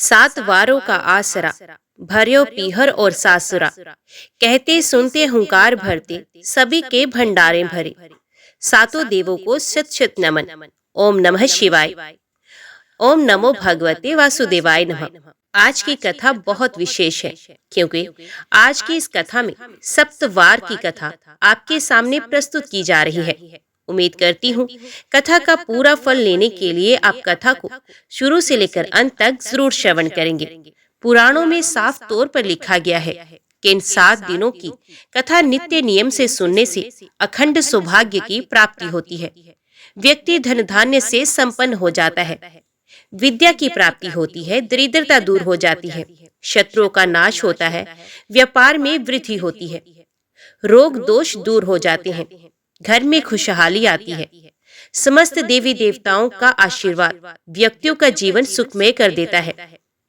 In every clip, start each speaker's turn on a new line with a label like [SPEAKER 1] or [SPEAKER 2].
[SPEAKER 1] सात वारों का आसरा, भर्यो पीहर और सासुरा। कहते सुनते हुंकार भरते, सभी के भंडारे भरे। सातों देवों को शत शत नमन। ओम नमः शिवाय। ओम नमो भगवते वासुदेवाय नमः। आज की कथा बहुत विशेष है, क्योंकि आज की इस कथा में सप्तवार की कथा आपके सामने प्रस्तुत की जा रही है। उम्मीद करती हूँ कथा का पूरा फल लेने के लिए आप कथा को शुरू से लेकर अंत तक जरूर श्रवण करेंगे। पुराणों में साफ तौर पर लिखा गया है कि इन 7 दिनों की कथा नित्य नियम से सुनने से अखंड सौभाग्य की प्राप्ति होती है। व्यक्ति धन धान्य से संपन्न हो जाता है, विद्या की प्राप्ति होती है, दरिद्रता दूर हो जाती है, शत्रुओं का नाश होता है, व्यापार में वृद्धि होती है, रोग दोष दूर हो जाते हैं, घर में खुशहाली आती है। समस्त देवी देवताओं का आशीर्वाद व्यक्तियों का जीवन सुखमय कर देता है।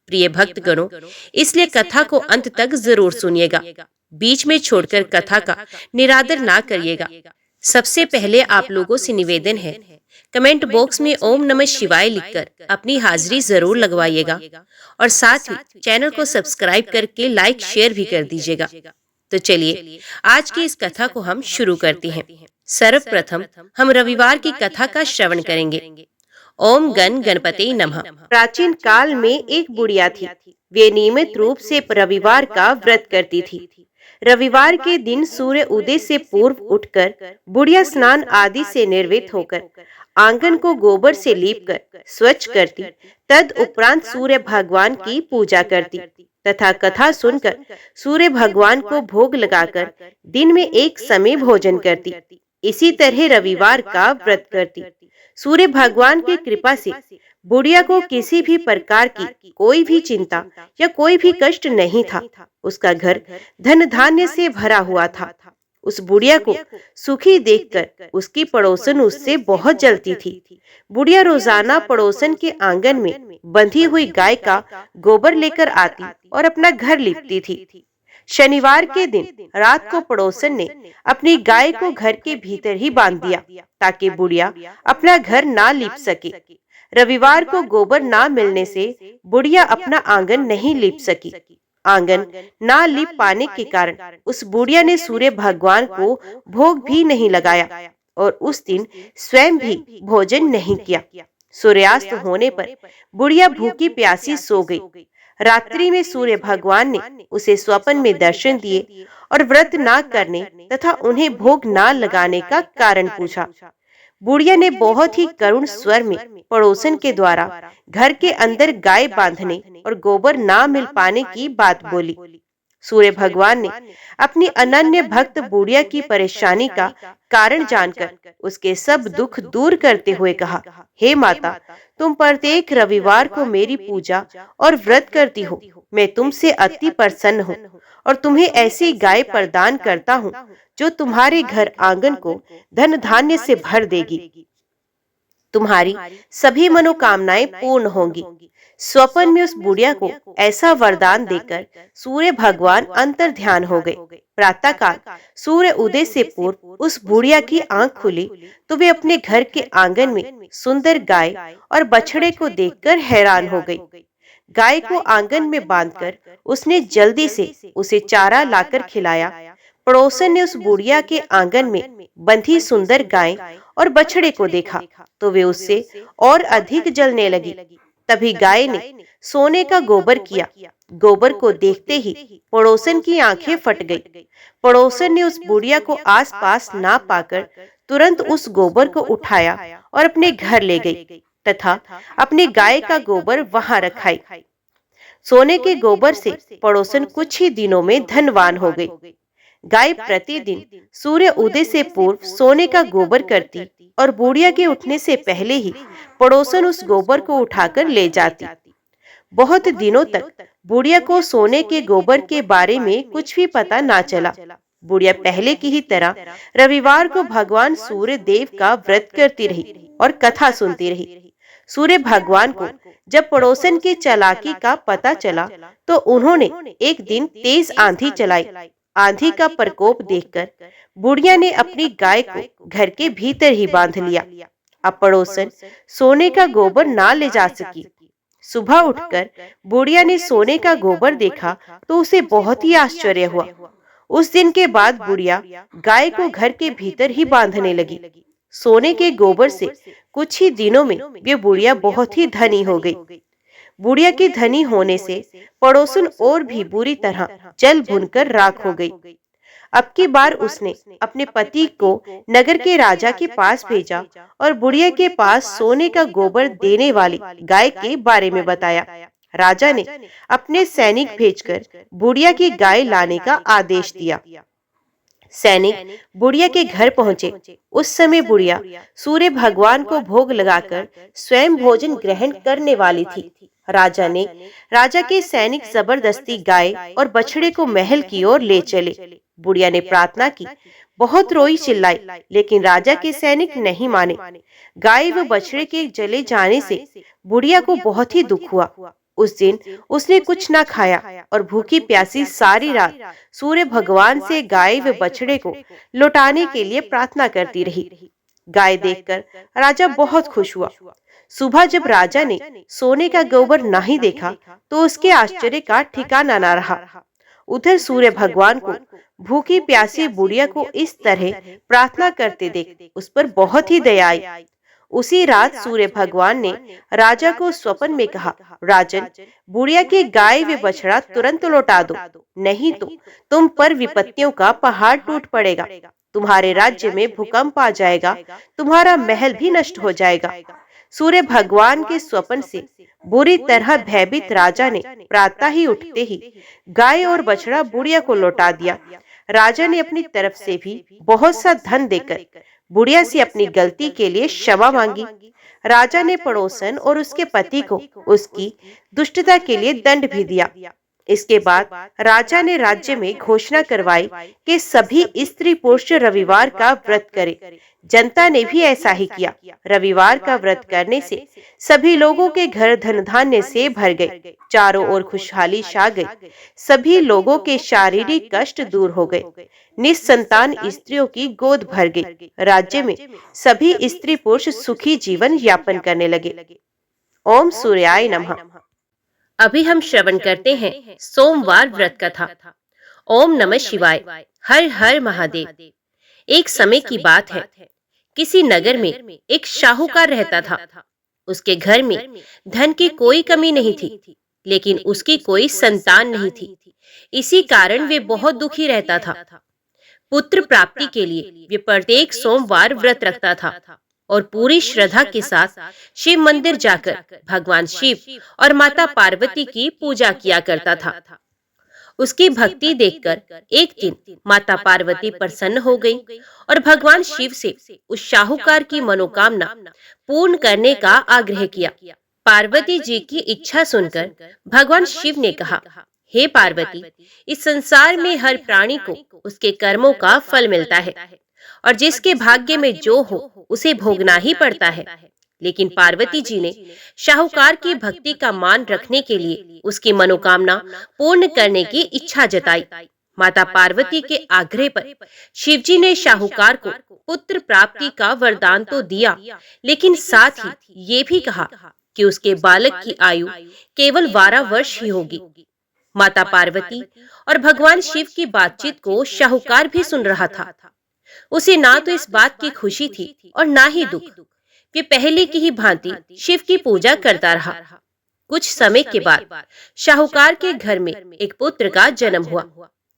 [SPEAKER 1] प्रिय भक्तगणों, इसलिए कथा को अंत तक जरूर सुनिएगा, बीच में छोड़कर कथा का निरादर ना करिएगा। सबसे पहले आप लोगों से निवेदन है, कमेंट बॉक्स में ओम नमः शिवाय लिखकर अपनी हाजिरी जरूर लगवाइएगा और साथ ही चैनल को सब्सक्राइब करके लाइक शेयर भी कर दीजिएगा। तो चलिए आज की इस कथा को हम शुरू करते हैं। सर्वप्रथम हम रविवार की कथा का श्रवण करेंगे। ओम गण गणपते नमः।
[SPEAKER 2] प्राचीन काल में एक बुढ़िया थी। वे नियमित रूप से रविवार का व्रत करती थी। रविवार के दिन सूर्य उदय से पूर्व उठकर बुढ़िया स्नान आदि से निर्वृत्त होकर आंगन को गोबर से लीपकर स्वच्छ करती। तद उपरांत सूर्य भगवान की पूजा करती तथा कथा सुनकर सूर्य भगवान को भोग लगाकर दिन में एक समय भोजन करती। इसी तरह रविवार का व्रत करती। सूर्य भगवान की कृपा से बुढ़िया को किसी भी प्रकार की कोई भी चिंता या कोई भी कष्ट नहीं था। उसका घर धन धान्य से भरा हुआ था। उस बुढ़िया को सुखी देखकर उसकी पड़ोसन उससे बहुत जलती थी। बुढ़िया रोजाना पड़ोसन के आंगन में बंधी हुई गाय का गोबर लेकर आती और अपना घर लीपती थी। शनिवार के दिन रात को पड़ोसन ने अपनी गाय को घर के भीतर ही बांध दिया ताकि बुढ़िया अपना घर ना लीप सके। रविवार को गोबर ना मिलने से बुढ़िया अपना आंगन नहीं लीप सकी। आंगन ना लीप पाने के कारण उस बुढ़िया ने सूर्य भगवान को भोग भी नहीं लगाया और उस दिन स्वयं भी भोजन नहीं किया। सूर्यास्त होने पर बुढ़िया भूखी प्यासी सो गई। रात्रि में सूर्य भगवान ने उसे स्वप्न में दर्शन दिए और व्रत ना करने तथा उन्हें भोग ना लगाने का कारण पूछा। बुढ़िया ने बहुत ही करुण स्वर में पड़ोसन के द्वारा घर के अंदर गाय बांधने और गोबर ना मिल पाने की बात बोली। सूर्य भगवान ने अपनी अनन्य भक्त बुढ़िया की परेशानी का कारण जानकर उसके सब दुख दूर करते हुए कहा, हे माता, तुम प्रत्येक रविवार को मेरी पूजा और व्रत करती हो। मैं तुमसे अति प्रसन्न हूँ और तुम्हें ऐसी गाय प्रदान करता हूँ जो तुम्हारे घर आंगन को धन धान्य से भर देगी। तुम्हारी सभी मनोकामनाएं पूर्ण होंगी। स्वप्न में उस बुढ़िया को ऐसा वरदान देकर सूर्य भगवान अंतर ध्यान हो गए। प्रातः काल सूर्य उदय से पूर्व उस बुढ़िया की आंख खुली तो वे अपने घर के आंगन में सुंदर गाय और बछड़े को देखकर हैरान हो गई। गाय को आंगन में बांधकर उसने जल्दी से उसे चारा लाकर खिलाया। पड़ोसन ने उस बुढ़िया के आंगन में बंधी सुंदर गाय और बछड़े को देखा तो वे उससे और अधिक जलने लगी। तभी गाय ने सोने का गोबर किया। गोबर को देखते ही पड़ोसन की आंखें फट गई। पड़ोसन ने उस बुढ़िया को आसपास ना पाकर तुरंत उस गोबर को उठाया और अपने घर ले गई तथा अपनी गाय का गोबर वहां रखाई। सोने के गोबर से पड़ोसन कुछ ही दिनों में धनवान हो गई। गाय प्रतिदिन सूर्य उदय से पूर्व सोने का गोबर करती और बुढ़िया के उठने से पहले ही पड़ोसन उस गोबर को उठाकर ले जाती। बहुत दिनों तक बुढ़िया को सोने के गोबर के बारे में कुछ भी पता ना चला। बुढ़िया पहले की ही तरह रविवार को भगवान सूर्य देव का व्रत करती रही और कथा सुनती रही। सूर्य भगवान को जब पड़ोसन की चालाकी का पता चला तो उन्होंने एक दिन तेज आंधी चलाई। आंधी का प्रकोप देखकर बुढ़िया ने अपनी गाय को घर के भीतर ही बांध लिया। अब पड़ोसन सोने का गोबर ना ले जा सकी। सुबह उठकर बुढ़िया ने सोने का गोबर देखा तो उसे बहुत ही आश्चर्य हुआ। उस दिन के बाद बुढ़िया गाय को घर के भीतर ही बांधने लगी। सोने के गोबर से कुछ ही दिनों में वे बुढ़िया बहुत ही धनी हो गई। बुढ़िया के धनी होने से पड़ोसन और भी बुरी तरह जल भुनकर राख हो गई। अब की बार उसने अपने पति को नगर के राजा के पास भेजा और बुढ़िया के पास सोने का गोबर देने वाली गाय के बारे में बताया। राजा ने अपने सैनिक भेजकर बुढ़िया की गाय लाने का आदेश दिया। सैनिक बुढ़िया के घर पहुंचे। उस समय बुढ़िया सूर्य भगवान को भोग लगाकर स्वयं भोजन ग्रहण करने वाली थी। राजा के सैनिक जबरदस्ती गाय और बछड़े को महल की ओर ले चले। बुढ़िया ने प्रार्थना की, बहुत रोई चिल्लाई, लेकिन राजा के सैनिक नहीं माने। गाय व बछड़े के जले जाने से बुढ़िया को बहुत ही दुख हुआ। उस दिन उसने कुछ ना खाया और भूखी प्यासी सारी रात सूर्य भगवान से गाय व बछड़े को लौटाने के लिए प्रार्थना करती रही। गाय देखकर राजा बहुत खुश हुआ। सुबह जब राजा ने सोने का गोबर नहीं देखा तो उसके आश्चर्य का ठिकाना न रहा। उधर सूर्य भगवान को भूखी प्यासी बुढ़िया को इस तरह प्रार्थना करते देख उस पर बहुत ही दया आई। उसी रात सूर्य भगवान ने राजा को स्वप्न में कहा, राजन, बुढ़िया की गाय व बछड़ा तुरंत लौटा दो, नहीं तो तुम पर विपत्तियों का पहाड़ टूट पड़ेगा। तुम्हारे राज्य में भूकंप आ जाएगा, तुम्हारा महल भी नष्ट हो जाएगा। सूर्य भगवान के स्वप्न से बुरी तरह भयभीत राजा ने प्रातः ही उठते ही गाय और बछड़ा बुढ़िया को लौटा दिया। राजा ने अपनी तरफ से भी बहुत सा धन देकर बुढ़िया से अपनी गलती के लिए क्षमा मांगी। राजा ने पड़ोसन और उसके पति को उसकी दुष्टता के लिए दंड भी दिया। इसके बाद राजा ने राज्य में घोषणा करवाई कि सभी स्त्री पुरुष रविवार का व्रत करें। जनता ने भी ऐसा ही किया। रविवार का व्रत करने से सभी लोगों के घर धन धान्य से भर गए। चारों ओर खुशहाली छा गई। सभी लोगों के शारीरिक कष्ट दूर हो गए। निसंतान स्त्रियों की गोद भर गई। राज्य में सभी स्त्री पुरुष सुखी जीवन यापन करने लगे। ओम सूर्याय नमः।
[SPEAKER 1] अभी हम श्रवण करते हैं सोमवार व्रत कथा। ओम नमः शिवाय। हर हर महादेव। एक समय की बात है, किसी नगर में एक शाहूकार रहता था। उसके घर में धन की कोई कमी नहीं थी, लेकिन उसकी कोई संतान नहीं थी। इसी कारण वे बहुत दुखी रहता था। पुत्र प्राप्ति के लिए वे प्रत्येक सोमवार व्रत रखता था और पूरी श्रद्धा के साथ शिव मंदिर जाकर भगवान शिव और माता पार्वती की पूजा किया करता था। उसकी भक्ति देखकर एक दिन माता पार्वती प्रसन्न हो गई और भगवान शिव से उस शाहूकार की मनोकामना पूर्ण करने का आग्रह किया। पार्वती जी की इच्छा सुनकर भगवान शिव ने कहा, हे पार्वती, इस संसार में हर प्राणी को उसके कर्मों का फल मिलता है और जिसके भाग्य में जो हो उसे भोगना ही पड़ता है। लेकिन पार्वती जी ने शाहूकार की भक्ति का मान रखने के लिए उसकी मनोकामना पूर्ण करने की इच्छा जताई। माता पार्वती के आग्रह पर शिवजी ने शाहूकार को पुत्र प्राप्ति का वरदान तो दिया, लेकिन साथ ही ये भी कहा कि उसके बालक की आयु केवल 12 वर्ष ही होगी। माता पार्वती और भगवान शिव की बातचीत को शाहूकार भी सुन रहा था। उसे ना तो इस बात की खुशी थी और ना ही दुख। वे पहले की ही भांति शिव की पूजा करता रहा। कुछ समय के बाद शाहूकार के घर में एक पुत्र का जन्म हुआ।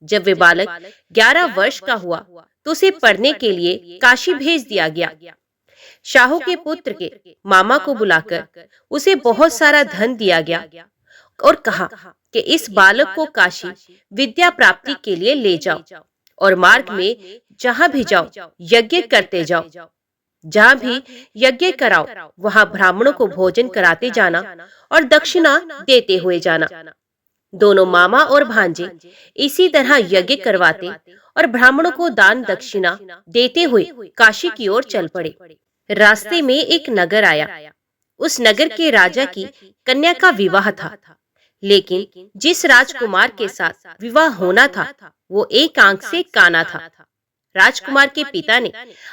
[SPEAKER 1] जब वे बालक 11 वर्ष का हुआ तो उसे पढ़ने के लिए काशी भेज दिया गया। शाहू के पुत्र के मामा को बुलाकर उसे बहुत सारा धन दिया गया और कहा कि इस बालक को काशी विद्या प्राप्ति के लिए ले जाओ और मार्ग में जहां भी जाओ यज्ञ करते जाओ। जहां भी यज्ञ कराओ वहां ब्राह्मणों को भोजन कराते जाना और दक्षिणा देते हुए जाना। दोनों मामा और भांजे इसी तरह यज्ञ करवाते और ब्राह्मणों को दान दक्षिणा देते हुए काशी की ओर चल पड़े। रास्ते में एक नगर आया। उस नगर के राजा की कन्या का विवाह था, लेकिन जिस राजकुमार के साथ विवाह होना था वो एक आंख से काना था। राजकुमार के पिता ने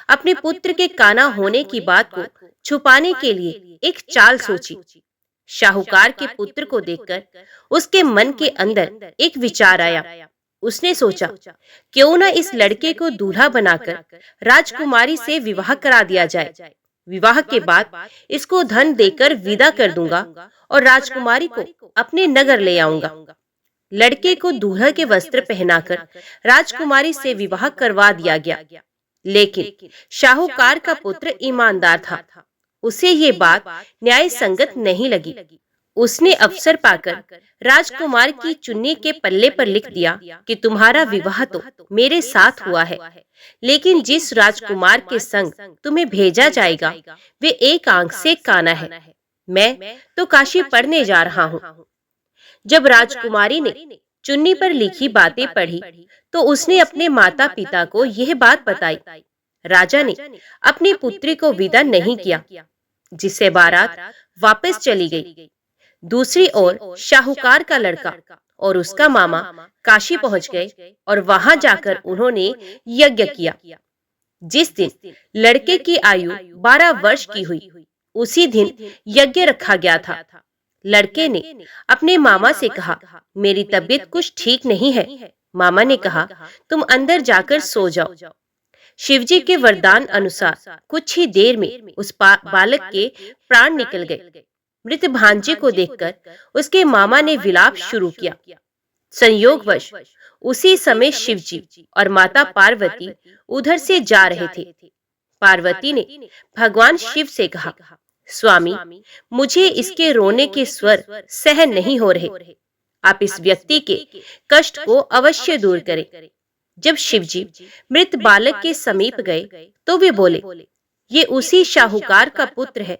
[SPEAKER 1] अपने पुत्र के काना होने की बात को छुपाने के लिए एक चाल सोची। शाहूकार के पुत्र को देखकर उसके मन के अंदर एक विचार आया। उसने सोचा, क्यों न इस लड़के को दूल्हा बनाकर राजकुमारी से विवाह करा दिया जाए। विवाह के बाद इसको धन देकर विदा कर दूंगा और राजकुमारी को अपने नगर ले आऊंगा। लड़के को दूल्हा के वस्त्र पहनाकर राजकुमारी से विवाह करवा दिया गया। लेकिन शाहूकार का पुत्र ईमानदार था। उसे ये बात न्याय संगत नहीं लगी। उसने अवसर पाकर राजकुमार की चुन्नी के पल्ले पर लिख दिया कि तुम्हारा विवाह तो मेरे साथ हुआ है, लेकिन जिस राजकुमार के संग तुम्हें भेजा जाएगा वे एक आंख से काना है। मैं तो काशी पढ़ने जा रहा हूँ। जब राजकुमारी ने चुन्नी पर लिखी बातें पढ़ी तो उसने अपने माता पिता को यह बात बताई। राजा ने अपनी पुत्री को विदा नहीं किया, जिससे बारात वापस चली गई। दूसरी ओर शाहूकार का लड़का और उसका मामा काशी पहुंच गए और वहां जाकर उन्होंने यज्ञ किया। जिस दिन लड़के की आयु 12 वर्ष की हुई, उसी दिन यज्ञ रखा गया था। लड़के ने अपने मामा से कहा, मेरी तबीयत कुछ ठीक नहीं है। मामा ने कहा, तुम अंदर जाकर सो जाओ। शिवजी के वरदान अनुसार कुछ ही देर में उस बालक के प्राण निकल गए। मृत भांजे को देखकर उसके मामा ने विलाप शुरू किया। संयोगवश उसी समय शिवजी और माता पार्वती उधर से जा रहे थे। पार्वती ने भगवान शिव से कहा, स्वामी, मुझे इसके रोने के स्वर सहन नहीं हो रहे। आप इस व्यक्ति के कष्ट को अवश्य दूर करें। जब शिवजी मृत बालक के समीप गए तो वे बोले, ये उसी शाहूकार का पुत्र है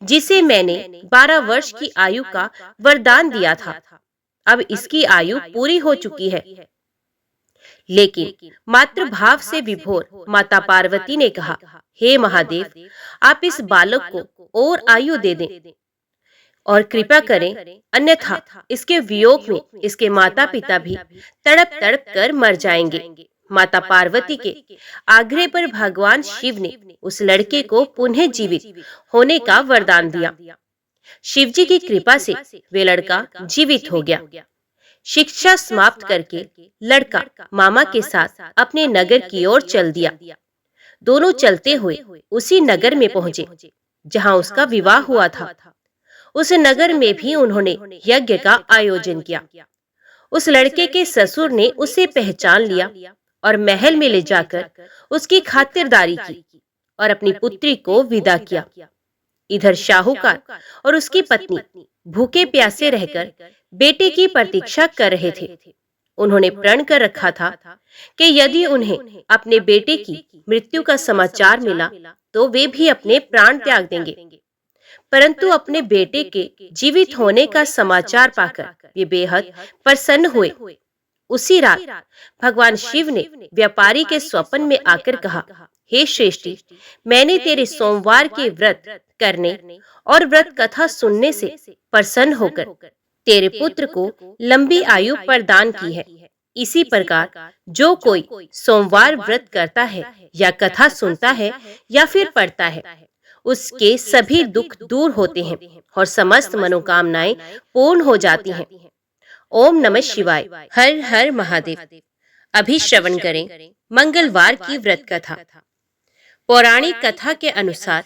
[SPEAKER 1] जिसे मैंने 12 वर्ष की आयु का वरदान दिया था। अब इसकी आयु पूरी हो चुकी है। लेकिन मातृभाव से विभोर माता पार्वती ने कहा, हे महादेव, आप इस बालक को और आयु दे दें और कृपा करें, अन्यथा इसके वियोग में इसके माता पिता भी तड़प तड़प कर मर जाएंगे। माता पार्वती के आग्रह पर भगवान शिव ने उस लड़के को पुनः जीवित होने का वरदान दिया। शिवजी की कृपा से वे लड़का जीवित हो गया। शिक्षा समाप्त करके लड़का मामा के साथ अपने नगर की ओर चल दिया। दोनों चलते हुए उसी नगर में पहुंचे जहां उसका विवाह हुआ था। उस नगर में भी उन्होंने यज्ञ का आयोजन किया। उस लड़के के ससुर ने उसे पहचान लिया और महल में ले जाकर उसकी खातिरदारी की और अपनी पुत्री को विदा किया। इधर शाहूकार और उसकी पत्नी भूखे प्यासे रहकर बेटे की प्रतीक्षा कर रहे थे। उन्होंने प्रण कर रखा था कि यदि उन्हें अपने बेटे की मृत्यु का समाचार मिला तो वे भी अपने प्राण त्याग देंगे। परंतु अपने बेटे के जीवित होने का समाचार पाकर वे बेहद प्रसन्न हुए। उसी रात भगवान शिव ने व्यापारी के स्वप्न में आकर कहा, हे श्रेष्ठी, मैंने तेरे सोमवार के व्रत करने और व्रत कथा सुनने से प्रसन्न होकर तेरे पुत्र को लंबी आयु प्रदान की है। इसी प्रकार जो कोई सोमवार व्रत करता है या कथा सुनता है या फिर पढ़ता है, उसके सभी दुख दूर होते हैं और समस्त मनोकामनाएं पूर्ण हो जाती हैं। ओम नमः शिवाय। हर हर महादेव। अभी श्रवण करें मंगलवार की व्रत कथा। पौराणिक कथा के अनुसार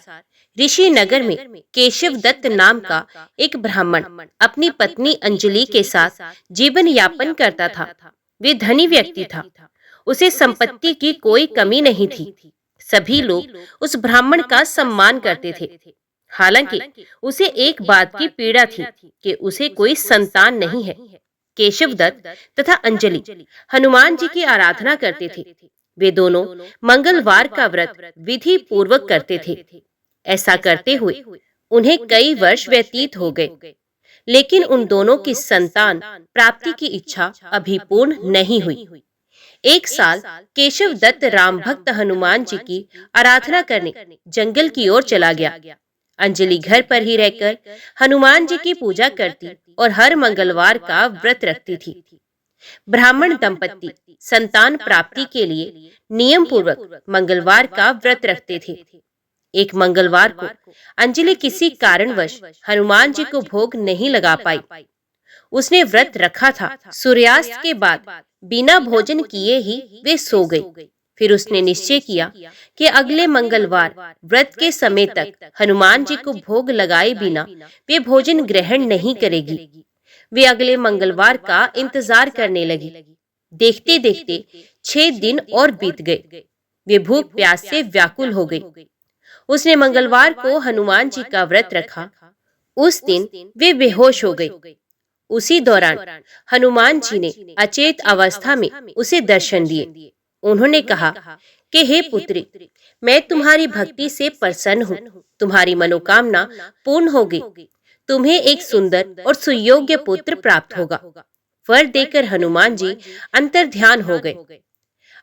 [SPEAKER 1] ऋषि नगर में केशव दत्त नाम का एक ब्राह्मण अपनी पत्नी अंजलि के साथ जीवन यापन करता था। वे धनी व्यक्ति था। उसे संपत्ति की कोई कमी नहीं थी। सभी लोग उस ब्राह्मण का सम्मान करते थे। हालांकि उसे एक बात की पीड़ा थी कि उसे कोई संतान नहीं है। केशव दत्त तथा अंजलि हनुमान जी की आराधना करते थे। वे दोनों मंगलवार का व्रत विधि पूर्वक करते थे। ऐसा करते हुए उन्हें कई वर्ष व्यतीत हो गए, लेकिन उन दोनों की संतान प्राप्ति की इच्छा अभी पूर्ण नहीं हुई। एक साल केशव दत्त राम भक्त हनुमान जी की आराधना करने जंगल की ओर चला गया। अंजलि घर पर ही रहकर हनुमान जी की पूजा करती और हर मंगलवार का व्रत रखती थी। ब्राह्मण दंपत्ति संतान प्राप्ति के लिए नियम पूर्वक मंगलवार का व्रत रखते थे। एक मंगलवार को अंजलि किसी कारणवश हनुमान जी को भोग नहीं लगा पाई। उसने व्रत रखा था। सूर्यास्त के बाद बिना भोजन किए ही वे सो गई। फिर उसने निश्चय किया कि अगले मंगलवार व्रत के समय तक हनुमान जी को भोग लगाए बिना वे भोजन ग्रहण नहीं करेगी। वे अगले मंगलवार का इंतजार करने लगी। देखते देखते 6 दिन और बीत गए। वे भूख प्यास से व्याकुल हो गई। उसने मंगलवार को हनुमान जी का व्रत रखा। उस दिन वे बेहोश हो गई। उसी दौरान हनुमान जी ने अचेत अवस्था में उसे दर्शन दिए। उन्होंने कहा कि हे पुत्री, मैं तुम्हारी भक्ति से प्रसन्न हूँ। तुम्हारी मनोकामना पूर्ण हो गई। तुम्हें एक सुंदर और सुयोग्य पुत्र प्राप्त होगा। वर देकर हनुमान जी अंतर्ध्यान हो गए।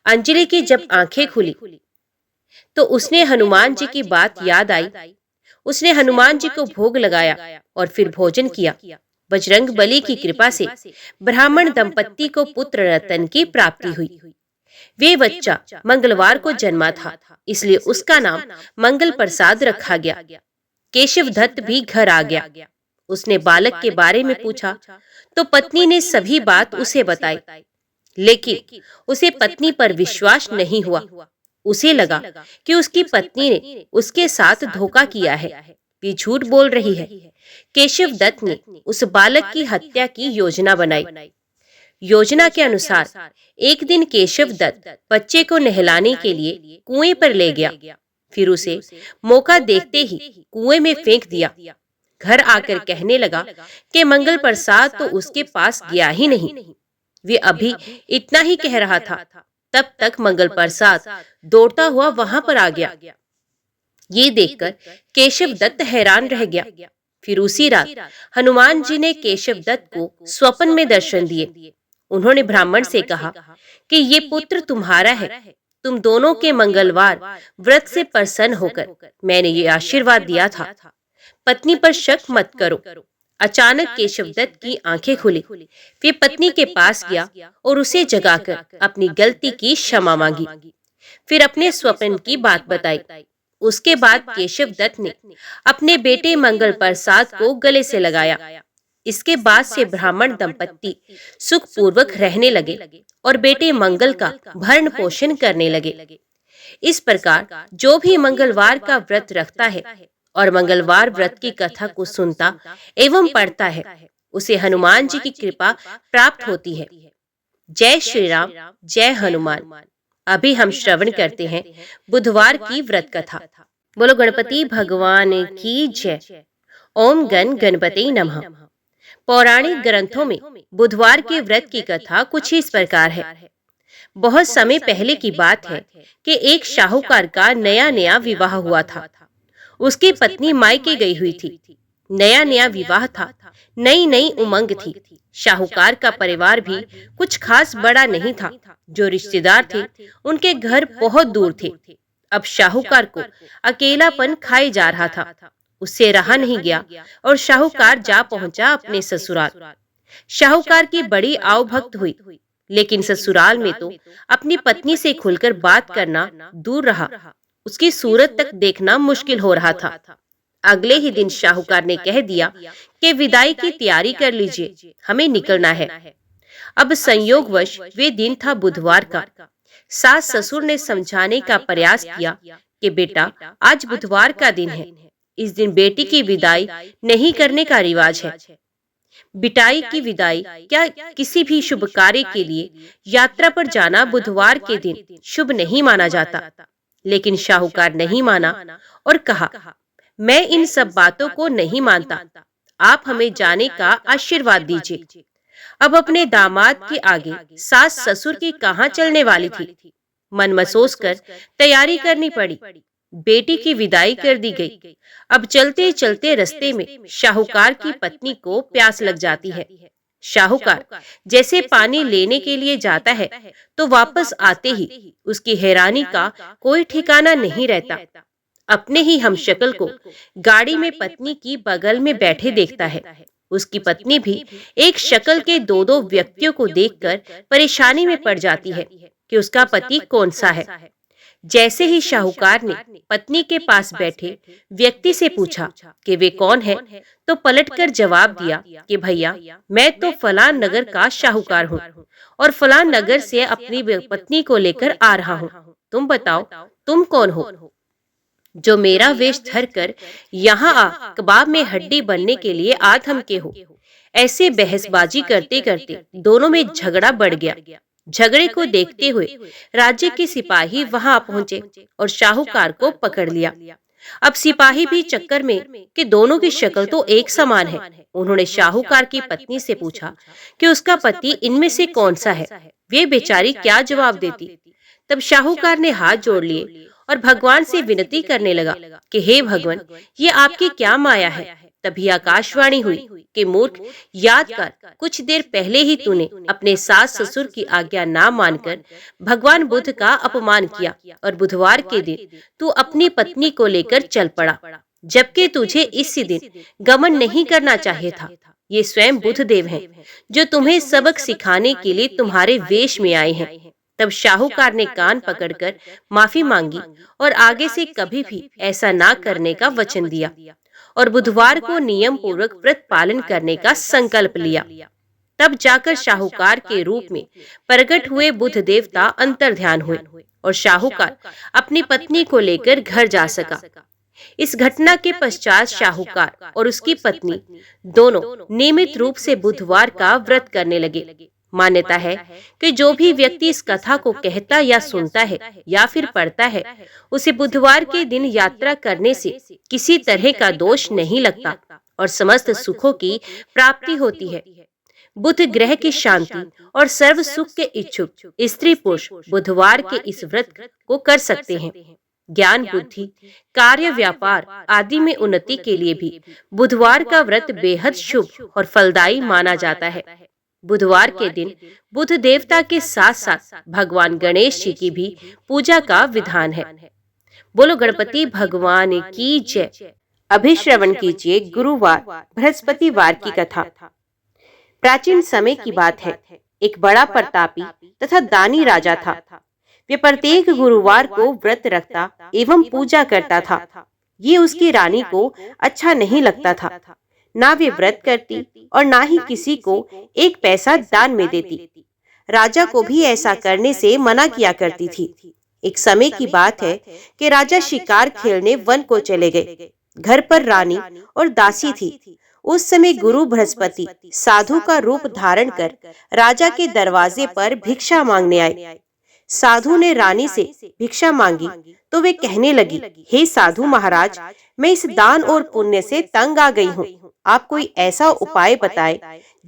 [SPEAKER 1] अंजलि की जब आंखें खुली तो उसने हनुमान जी की बात याद आई। उसने हनुमान जी को भोग लगाया और फिर भोजन किया। बजरंग बली की कृपा से ब्राह्मण दंपत्ति को पुत्र रतन की प्राप्ति हुई। वे बच्चा मंगलवार को जन्मा था, इसलिए उसका नाम मंगल प्रसाद रखा गया। केशव दत्त भी घर आ गया। उसने बालक के बारे में पूछा तो पत्नी ने सभी बात उसे बताई, लेकिन उसे पत्नी पर विश्वास नहीं हुआ। उसे लगा कि उसकी पत्नी ने उसके साथ धोखा किया है, वे झूठ बोल रही है। केशव दत्त ने उस बालक की हत्या की योजना बनाई। योजना के अनुसार एक दिन केशव दत्त बच्चे को नहलाने के लिए कुएं पर ले गया। फिर उसे मौका देखते ही कुएं में फेंक दिया। घर आकर कहने लगा कि मंगल प्रसाद तो उसके पास गया ही नहीं। वे अभी इतना ही कह रहा था, तब तक मंगल प्रसाद दौड़ता हुआ वहां पर आ गया। ये देखकर केशव दत्त हैरान रह गया। फिर उसी रात हनुमान जी ने केशव दत्त को स्वप्न में दर्शन दिए। उन्होंने ब्राह्मण से कहा कि ये पुत्र तुम्हारा है। तुम दोनों के मंगलवार व्रत से प्रसन्न होकर मैंने ये आशीर्वाद दिया था। पत्नी पर शक मत करो। अचानक केशव दत्त की आंखें खुली। वे पत्नी के पास गया और उसे जगाकर अपनी गलती की क्षमा मांगी। फिर अपने स्वप्न की बात बताई। उसके बाद केशव दत्त ने अपने बेटे मंगल प्रसाद को गले से लगाया। इसके बाद से ब्राह्मण दंपत्ति सुखपूर्वक रहने लगे और बेटे मंगल का भरण पोषण करने लगे। इस प्रकार जो भी मंगलवार का व्रत रखता है और मंगलवार व्रत की कथा को सुनता एवं पढ़ता है, उसे हनुमान जी की कृपा प्राप्त होती है। जय श्री राम, जय हनुमान। अभी हम श्रवण करते हैं बुधवार की व्रत कथा। बोलो गणपति भगवान की जय। ओम गण गणपति नमः। पौराणिक ग्रंथों में बुधवार के व्रत की कथा कुछ इस प्रकार है। बहुत समय पहले की बात है कि एक शाहूकार का नया नया विवाह हुआ था। उसकी पत्नी मायके गई हुई थी। नया नया विवाह था, नई नई उमंग थी। शाहूकार का परिवार भी कुछ खास बड़ा नहीं था। जो रिश्तेदार थे उनके घर बहुत दूर थे। अब शाहूकार को अकेलापन खाए जा रहा था। उससे रहा नहीं गया और शाहूकार जा पहुंचा अपने ससुराल। शाहूकार की बड़ी आवभक्त हुई, लेकिन ससुराल में तो अपनी पत्नी से खुलकर बात करना दूर रहा, उसकी सूरत तक देखना मुश्किल हो रहा था। अगले ही दिन शाहूकार ने कह दिया कि विदाई की तैयारी कर लीजिए, हमें निकलना है। अब संयोगवश वे दिन था बुधवार का। सास ससुर ने समझाने का प्रयास किया कि बेटा, आज बुधवार का दिन है। इस दिन बेटी की विदाई नहीं करने का रिवाज है। बिटाई की विदाई क्या किसी भी शुभ कार्य के लिए यात्रा पर जाना बुधवार के दिन शुभ नहीं माना जाता। लेकिन शाहूकार नहीं माना और कहा, मैं इन सब बातों को नहीं मानता, आप हमें जाने का आशीर्वाद दीजिए। अब अपने दामाद के आगे सास ससुर की कहां चलने वाली थी। मन महसूस कर तैयारी करनी पड़ी। बेटी की विदाई कर दी गई। अब चलते चलते रास्ते में शाहूकार की पत्नी को प्यास लग जाती है। शाहूकार जैसे पानी लेने के लिए जाता है तो वापस आते ही उसकी हैरानी का कोई ठिकाना नहीं रहता। अपने ही हमशक्ल को गाड़ी में पत्नी की बगल में बैठे देखता है। उसकी पत्नी भी एक शक्ल के दो दो व्यक्तियों को देखकर परेशानी में पड़ जाती है कि उसका पति कौन सा है। जैसे ही शाहूकार ने पत्नी के पास बैठे व्यक्ति से पूछा कि वे कौन है, तो पलटकर जवाब दिया कि भैया, मैं तो फलान नगर का शाहूकार हूँ और फलान नगर से अपनी पत्नी को लेकर आ रहा हूँ। तुम बताओ, तुम कौन हो जो मेरा वेश धर कर यहाँ आ कबाब में हड्डी बनने के लिए आ थमके हो। ऐसे बहसबाजी करते करते दोनों में झगड़ा बढ़ गया। झगड़े को देखते हुए राज्य के सिपाही वहां पहुंचे और शाहूकार को पकड़ लिया। अब सिपाही भी चक्कर में कि दोनों की शक्ल तो एक समान है। उन्होंने शाहूकार की पत्नी से पूछा कि उसका पति इनमें से कौन सा है। वे बेचारी क्या जवाब देती। तब शाहूकार ने हाथ जोड़ लिए और भगवान से विनती करने लगा कि हे भगवान, ये आपकी क्या माया है। तभी आकाशवाणी हुई कि मूर्ख, याद कर, कुछ देर पहले ही तूने अपने सास ससुर की आज्ञा ना मानकर भगवान बुद्ध का अपमान किया और बुधवार के दिन तू अपनी पत्नी को लेकर चल पड़ा, जबकि तुझे इसी दिन गमन नहीं करना चाहिए था। ये स्वयं बुद्ध देव हैं जो तुम्हें सबक सिखाने के लिए तुम्हारे वेश में आए हैं। तब शाहूकार ने कान पकड़कर माफी मांगी और आगे से कभी भी ऐसा ना करने का वचन दिया और बुधवार को नियम पूर्वक व्रत पालन करने का संकल्प लिया। तब जाकर शाहूकार के रूप में प्रकट हुए बुद्ध देवता अंतर्ध्यान हुए और शाहूकार अपनी पत्नी को लेकर घर जा सका। इस घटना के पश्चात शाहूकार और उसकी पत्नी दोनों नियमित रूप से बुधवार का व्रत करने लगे। मान्यता है कि जो भी व्यक्ति इस कथा को कहता या सुनता है या फिर पढ़ता है, उसे बुधवार के दिन यात्रा करने से किसी तरह का दोष नहीं लगता और समस्त सुखों की प्राप्ति होती है। बुध ग्रह की शांति और सर्व सुख के इच्छुक स्त्री पुरुष बुधवार के इस व्रत को कर सकते हैं। ज्ञान, बुद्धि, कार्य, व्यापार आदि में उन्नति के लिए भी बुधवार का व्रत बेहद शुभ और फलदायी माना जाता है। बुधवार के दिन बुध देवता के साथ साथ भगवान गणेश जी की भी पूजा का विधान है। बोलो गणपति भगवान की जय।
[SPEAKER 2] अभी श्रवण कीजिए गुरुवार बृहस्पतिवार की कथा। प्राचीन समय की बात है। एक बड़ा प्रतापी तथा दानी राजा था। वे प्रत्येक गुरुवार को व्रत रखता एवं पूजा करता था। ये उसकी रानी को अच्छा नहीं लगता था। ना वे व्रत करती और ना ही किसी को एक पैसा दान में देती। राजा को भी ऐसा करने से मना किया करती थी। एक समय की बात है कि राजा शिकार खेलने वन को चले गए। घर पर रानी और दासी थी। उस समय गुरु बृहस्पति साधु का रूप धारण कर राजा के दरवाजे पर भिक्षा मांगने आए। साधु ने रानी से भिक्षा मांगी तो वे कहने लगी, हे साधु महाराज, मैं इस दान और पुण्य से तंग आ गई हूँ। आप कोई ऐसा उपाय बताएं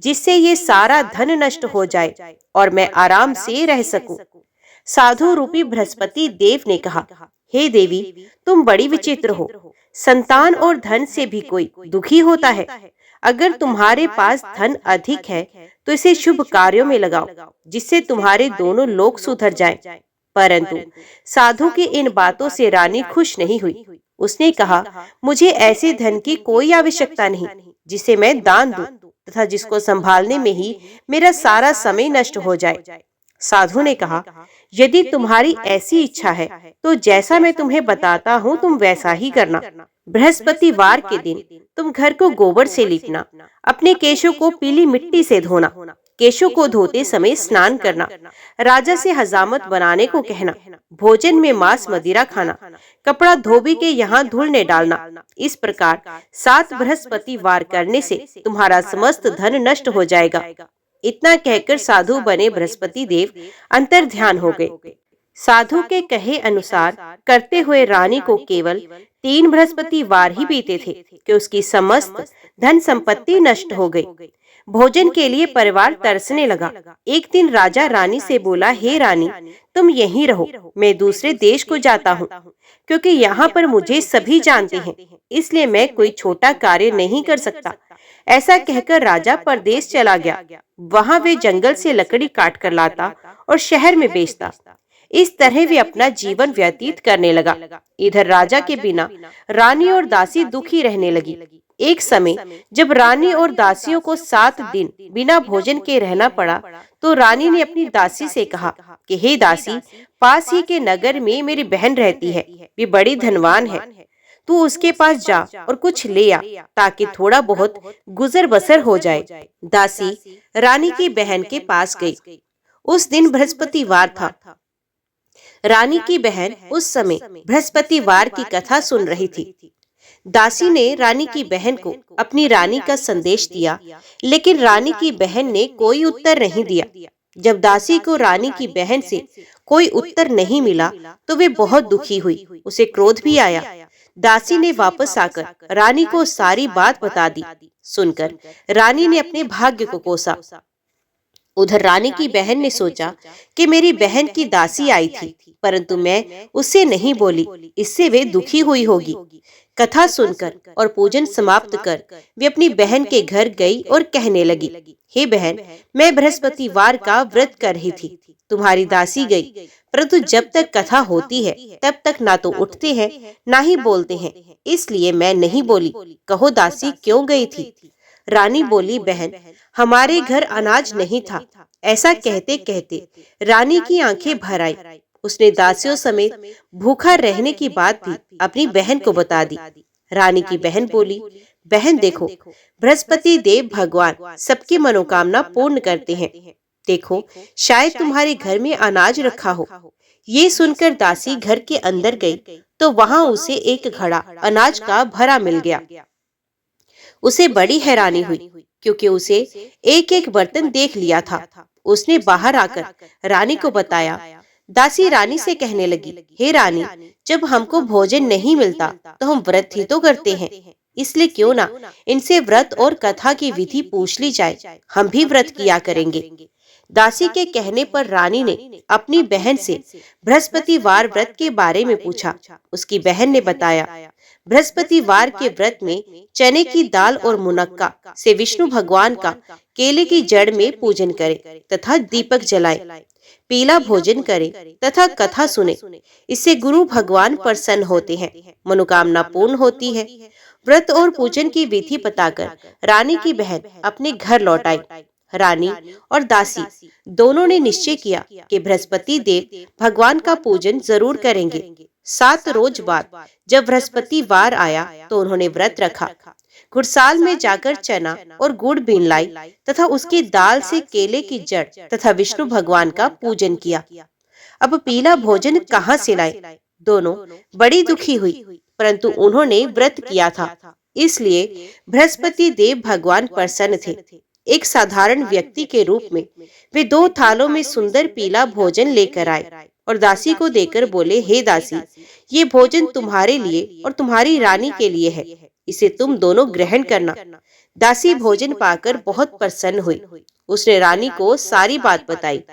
[SPEAKER 2] जिससे ये सारा धन नष्ट हो जाए और मैं आराम से रह सकूं। साधु रूपी बृहस्पति देव ने कहा, हे देवी, तुम बड़ी विचित्र हो। संतान और धन से भी कोई दुखी होता है। अगर तुम्हारे पास धन अधिक है तो इसे शुभ कार्यों में लगाओ जिससे तुम्हारे दोनों लोग सुधर जाएं। परंतु साधु की इन बातों से रानी खुश नहीं हुई। उसने कहा, मुझे ऐसे धन की कोई आवश्यकता नहीं जिसे मैं दान दूं तथा जिसको संभालने में ही मेरा सारा समय नष्ट हो जाए। साधु ने कहा, यदि तुम्हारी ऐसी इच्छा है तो जैसा मैं तुम्हें बताता हूँ तुम वैसा ही करना। बृहस्पतिवार के दिन तुम घर को गोबर से लीपना, अपने केशों को पीली मिट्टी से धोना, केशों को धोते समय स्नान करना, राजा से हजामत बनाने को कहना, भोजन में मांस मदिरा खाना, कपड़ा धोबी के यहाँ धुलने डालना। इस प्रकार 7 बृहस्पतिवार करने से तुम्हारा समस्त धन नष्ट हो जाएगा। इतना कहकर साधु बने बृहस्पति देव अंतर्ध्यान हो गए। साधु के कहे अनुसार करते हुए रानी को केवल 3 बृहस्पतिवार ही बीते थे कि उसकी समस्त धन संपत्ति नष्ट हो गई। भोजन के लिए परिवार तरसने लगा। एक दिन राजा रानी से बोला, हे रानी, तुम यहीं रहो, मैं दूसरे देश को जाता हूँ, क्योंकि यहाँ पर मुझे सभी जानते हैं, इसलिए मैं कोई छोटा कार्य नहीं कर सकता। ऐसा कहकर राजा परदेश चला गया। वहाँ वे जंगल से लकड़ी काट कर लाता और शहर में बेचता। इस तरह वे अपना जीवन व्यतीत करने लगा। इधर राजा के बिना रानी और दासी दुखी रहने लगी। एक समय जब रानी और दासियों को 7 दिन बिना भोजन के रहना पड़ा तो रानी ने अपनी दासी से कहा, कि हे दासी, पास ही के नगर में मेरी बहन रहती है, वे बड़ी धनवान है। तू उसके पास जा और कुछ ले आ, ताकि थोड़ा बहुत गुजर बसर हो जाए। दासी रानी की बहन के पास गई। उस दिन बृहस्पतिवार था। रानी की बहन उस समय बृहस्पतिवार की कथा सुन रही थी। दासी ने रानी की बहन को अपनी रानी का संदेश दिया, लेकिन रानी की बहन ने कोई उत्तर नहीं दिया। जब दासी को रानी की बहन से कोई उत्तर नहीं मिला तो वे बहुत दुखी हुई। उसे क्रोध भी आया। दासी ने वापस आकर रानी को सारी बात बता दी। सुनकर रानी ने अपने भाग्य को कोसा। उधर रानी की बहन ने सोचा कि मेरी बहन की दासी आई थी, परंतु मैं उससे नहीं बोली, इससे वे दुखी हुई होगी। कथा सुनकर और पूजन समाप्त कर वे अपनी बहन के घर गई और कहने लगी, हे बहन, मैं बृहस्पतिवार का व्रत कर रही थी, तुम्हारी दासी गई, परंतु जब तक कथा होती है तब तक ना तो उठते हैं ना ही बोलते हैं, इसलिए मैं नहीं बोली। कहो दासी क्यों गई थी? रानी बोली, बहन, हमारे घर अनाज नहीं था। ऐसा कहते कहते रानी की आंखें भर आई। उसने दासियों समेत भूखा रहने की बात भी अपनी बहन को बता दी। रानी की बहन बोली, बहन देखो, बृहस्पति देव भगवान सबकी मनोकामना पूर्ण करते हैं। देखो, शायद तुम्हारे घर में अनाज रखा हो। ये सुनकर दासी घर के अंदर गई तो वहां उसे एक घड़ा अनाज का भरा मिल गया। उसे बड़ी हैरानी हुई, क्योंकि उसे एक एक बर्तन देख लिया था। उसने बाहर आकर रानी को बताया। दासी रानी से कहने लगी, हे रानी, जब हमको भोजन नहीं मिलता तो हम व्रत ही तो करते हैं, इसलिए क्यों ना इनसे व्रत और कथा की विधि पूछ ली जाए, हम भी व्रत किया करेंगे। दासी के कहने पर रानी ने अपनी बहन से बृहस्पतिवार व्रत के बारे में पूछा। उसकी बहन ने बताया, बृहस्पतिवार के व्रत में चने की दाल और मुनक्का से विष्णु भगवान का केले की जड़ में पूजन करें तथा दीपक जलाएं, पीला भोजन करें तथा कथा सुने। इससे गुरु भगवान प्रसन्न होते हैं, मनोकामना पूर्ण होती है। व्रत और पूजन की विधि बताकर रानी की बहन अपने घर लौट आई। रानी और दासी दोनों ने निश्चय किया कि बृहस्पति देव भगवान का पूजन जरूर करेंगे। 7 रोज बाद जब बृहस्पतिवार आया तो उन्होंने व्रत रखा। घुड़साल में जाकर चना और गुड़ बीन लाई तथा उसकी दाल से केले की जड़ तथा विष्णु भगवान का पूजन किया। अब पीला भोजन कहाँ से लाए? दोनों बड़ी दुखी हुई, परंतु उन्होंने व्रत किया था, इसलिए बृहस्पति देव भगवान प्रसन्न थे। एक साधारण व्यक्ति के रूप में वे 2 थालों में सुंदर पीला भोजन लेकर आए और दासी को देकर बोले, हे दासी, ये भोजन तुम्हारे लिए और तुम्हारी रानी के लिए है, इसे तुम दोनों ग्रहण करना। दासी भोजन पाकर बहुत प्रसन्न हुई। उसने रानी को सारी बात बताई।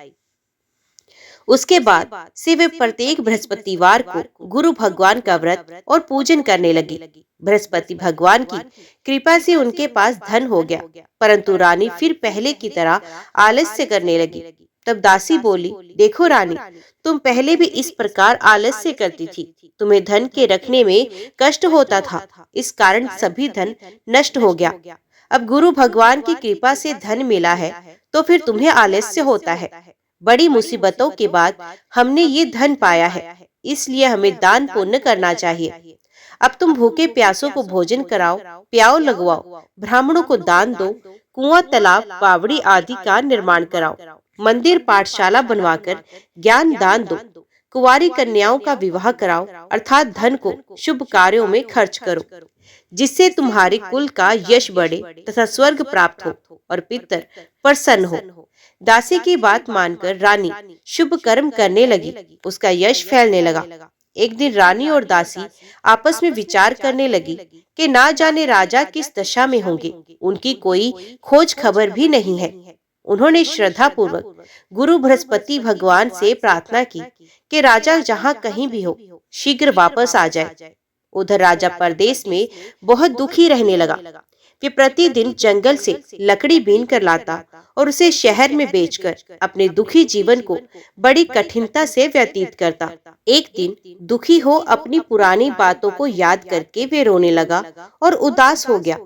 [SPEAKER 2] उसके बाद से वे प्रत्येक बृहस्पतिवार को गुरु भगवान का व्रत और पूजन करने लगी। बृहस्पति भगवान की कृपा से उनके पास धन हो गया, परंतु रानी फिर पहले की तरह आलस्य करने लगी। तब दासी बोली, देखो रानी, तुम पहले भी इस प्रकार आलस्य करती थी, तुम्हें धन के रखने में कष्ट होता था, इस कारण सभी धन नष्ट हो गया। अब गुरु भगवान की कृपा से धन मिला है तो फिर तुम्हें आलस्य होता है। बड़ी मुसीबतों के बाद हमने ये धन पाया है, इसलिए हमें दान पुण्य करना चाहिए। अब तुम भूखे प्यासों को भोजन कराओ, प्याऊ लगवाओ, ब्राह्मणों को दान दो, कुआं, तालाब, बावड़ी आदि का निर्माण कराओ, मंदिर पाठशाला बनवाकर ज्ञान दान दो, कुंवारी कन्याओं का विवाह कराओ, अर्थात धन को शुभ कार्यों में खर्च करो, जिससे तुम्हारे कुल का यश बढ़े तथा स्वर्ग प्राप्त हो और पितर प्रसन्न हो। दासी की बात मानकर रानी शुभ कर्म करने लगी। उसका यश फैलने लगा। एक दिन रानी और दासी आपस में विचार करने लगी कि ना जाने राजा किस दशा में होंगे, उनकी कोई खोज खबर भी नहीं है। उन्होंने श्रद्धा पूर्वक गुरु बृहस्पति भगवान से प्रार्थना की कि राजा जहाँ कहीं भी हो शीघ्र वापस आ जाए। उधर राजा परदेश में बहुत दुखी रहने लगा। वे प्रतिदिन जंगल से लकड़ी बीन कर लाता और उसे शहर में बेचकर अपने दुखी जीवन को बड़ी कठिनता से व्यतीत करता। एक दिन दुखी हो अपनी पुरानी बातों को याद करके वे रोने लगा और उदास हो गया।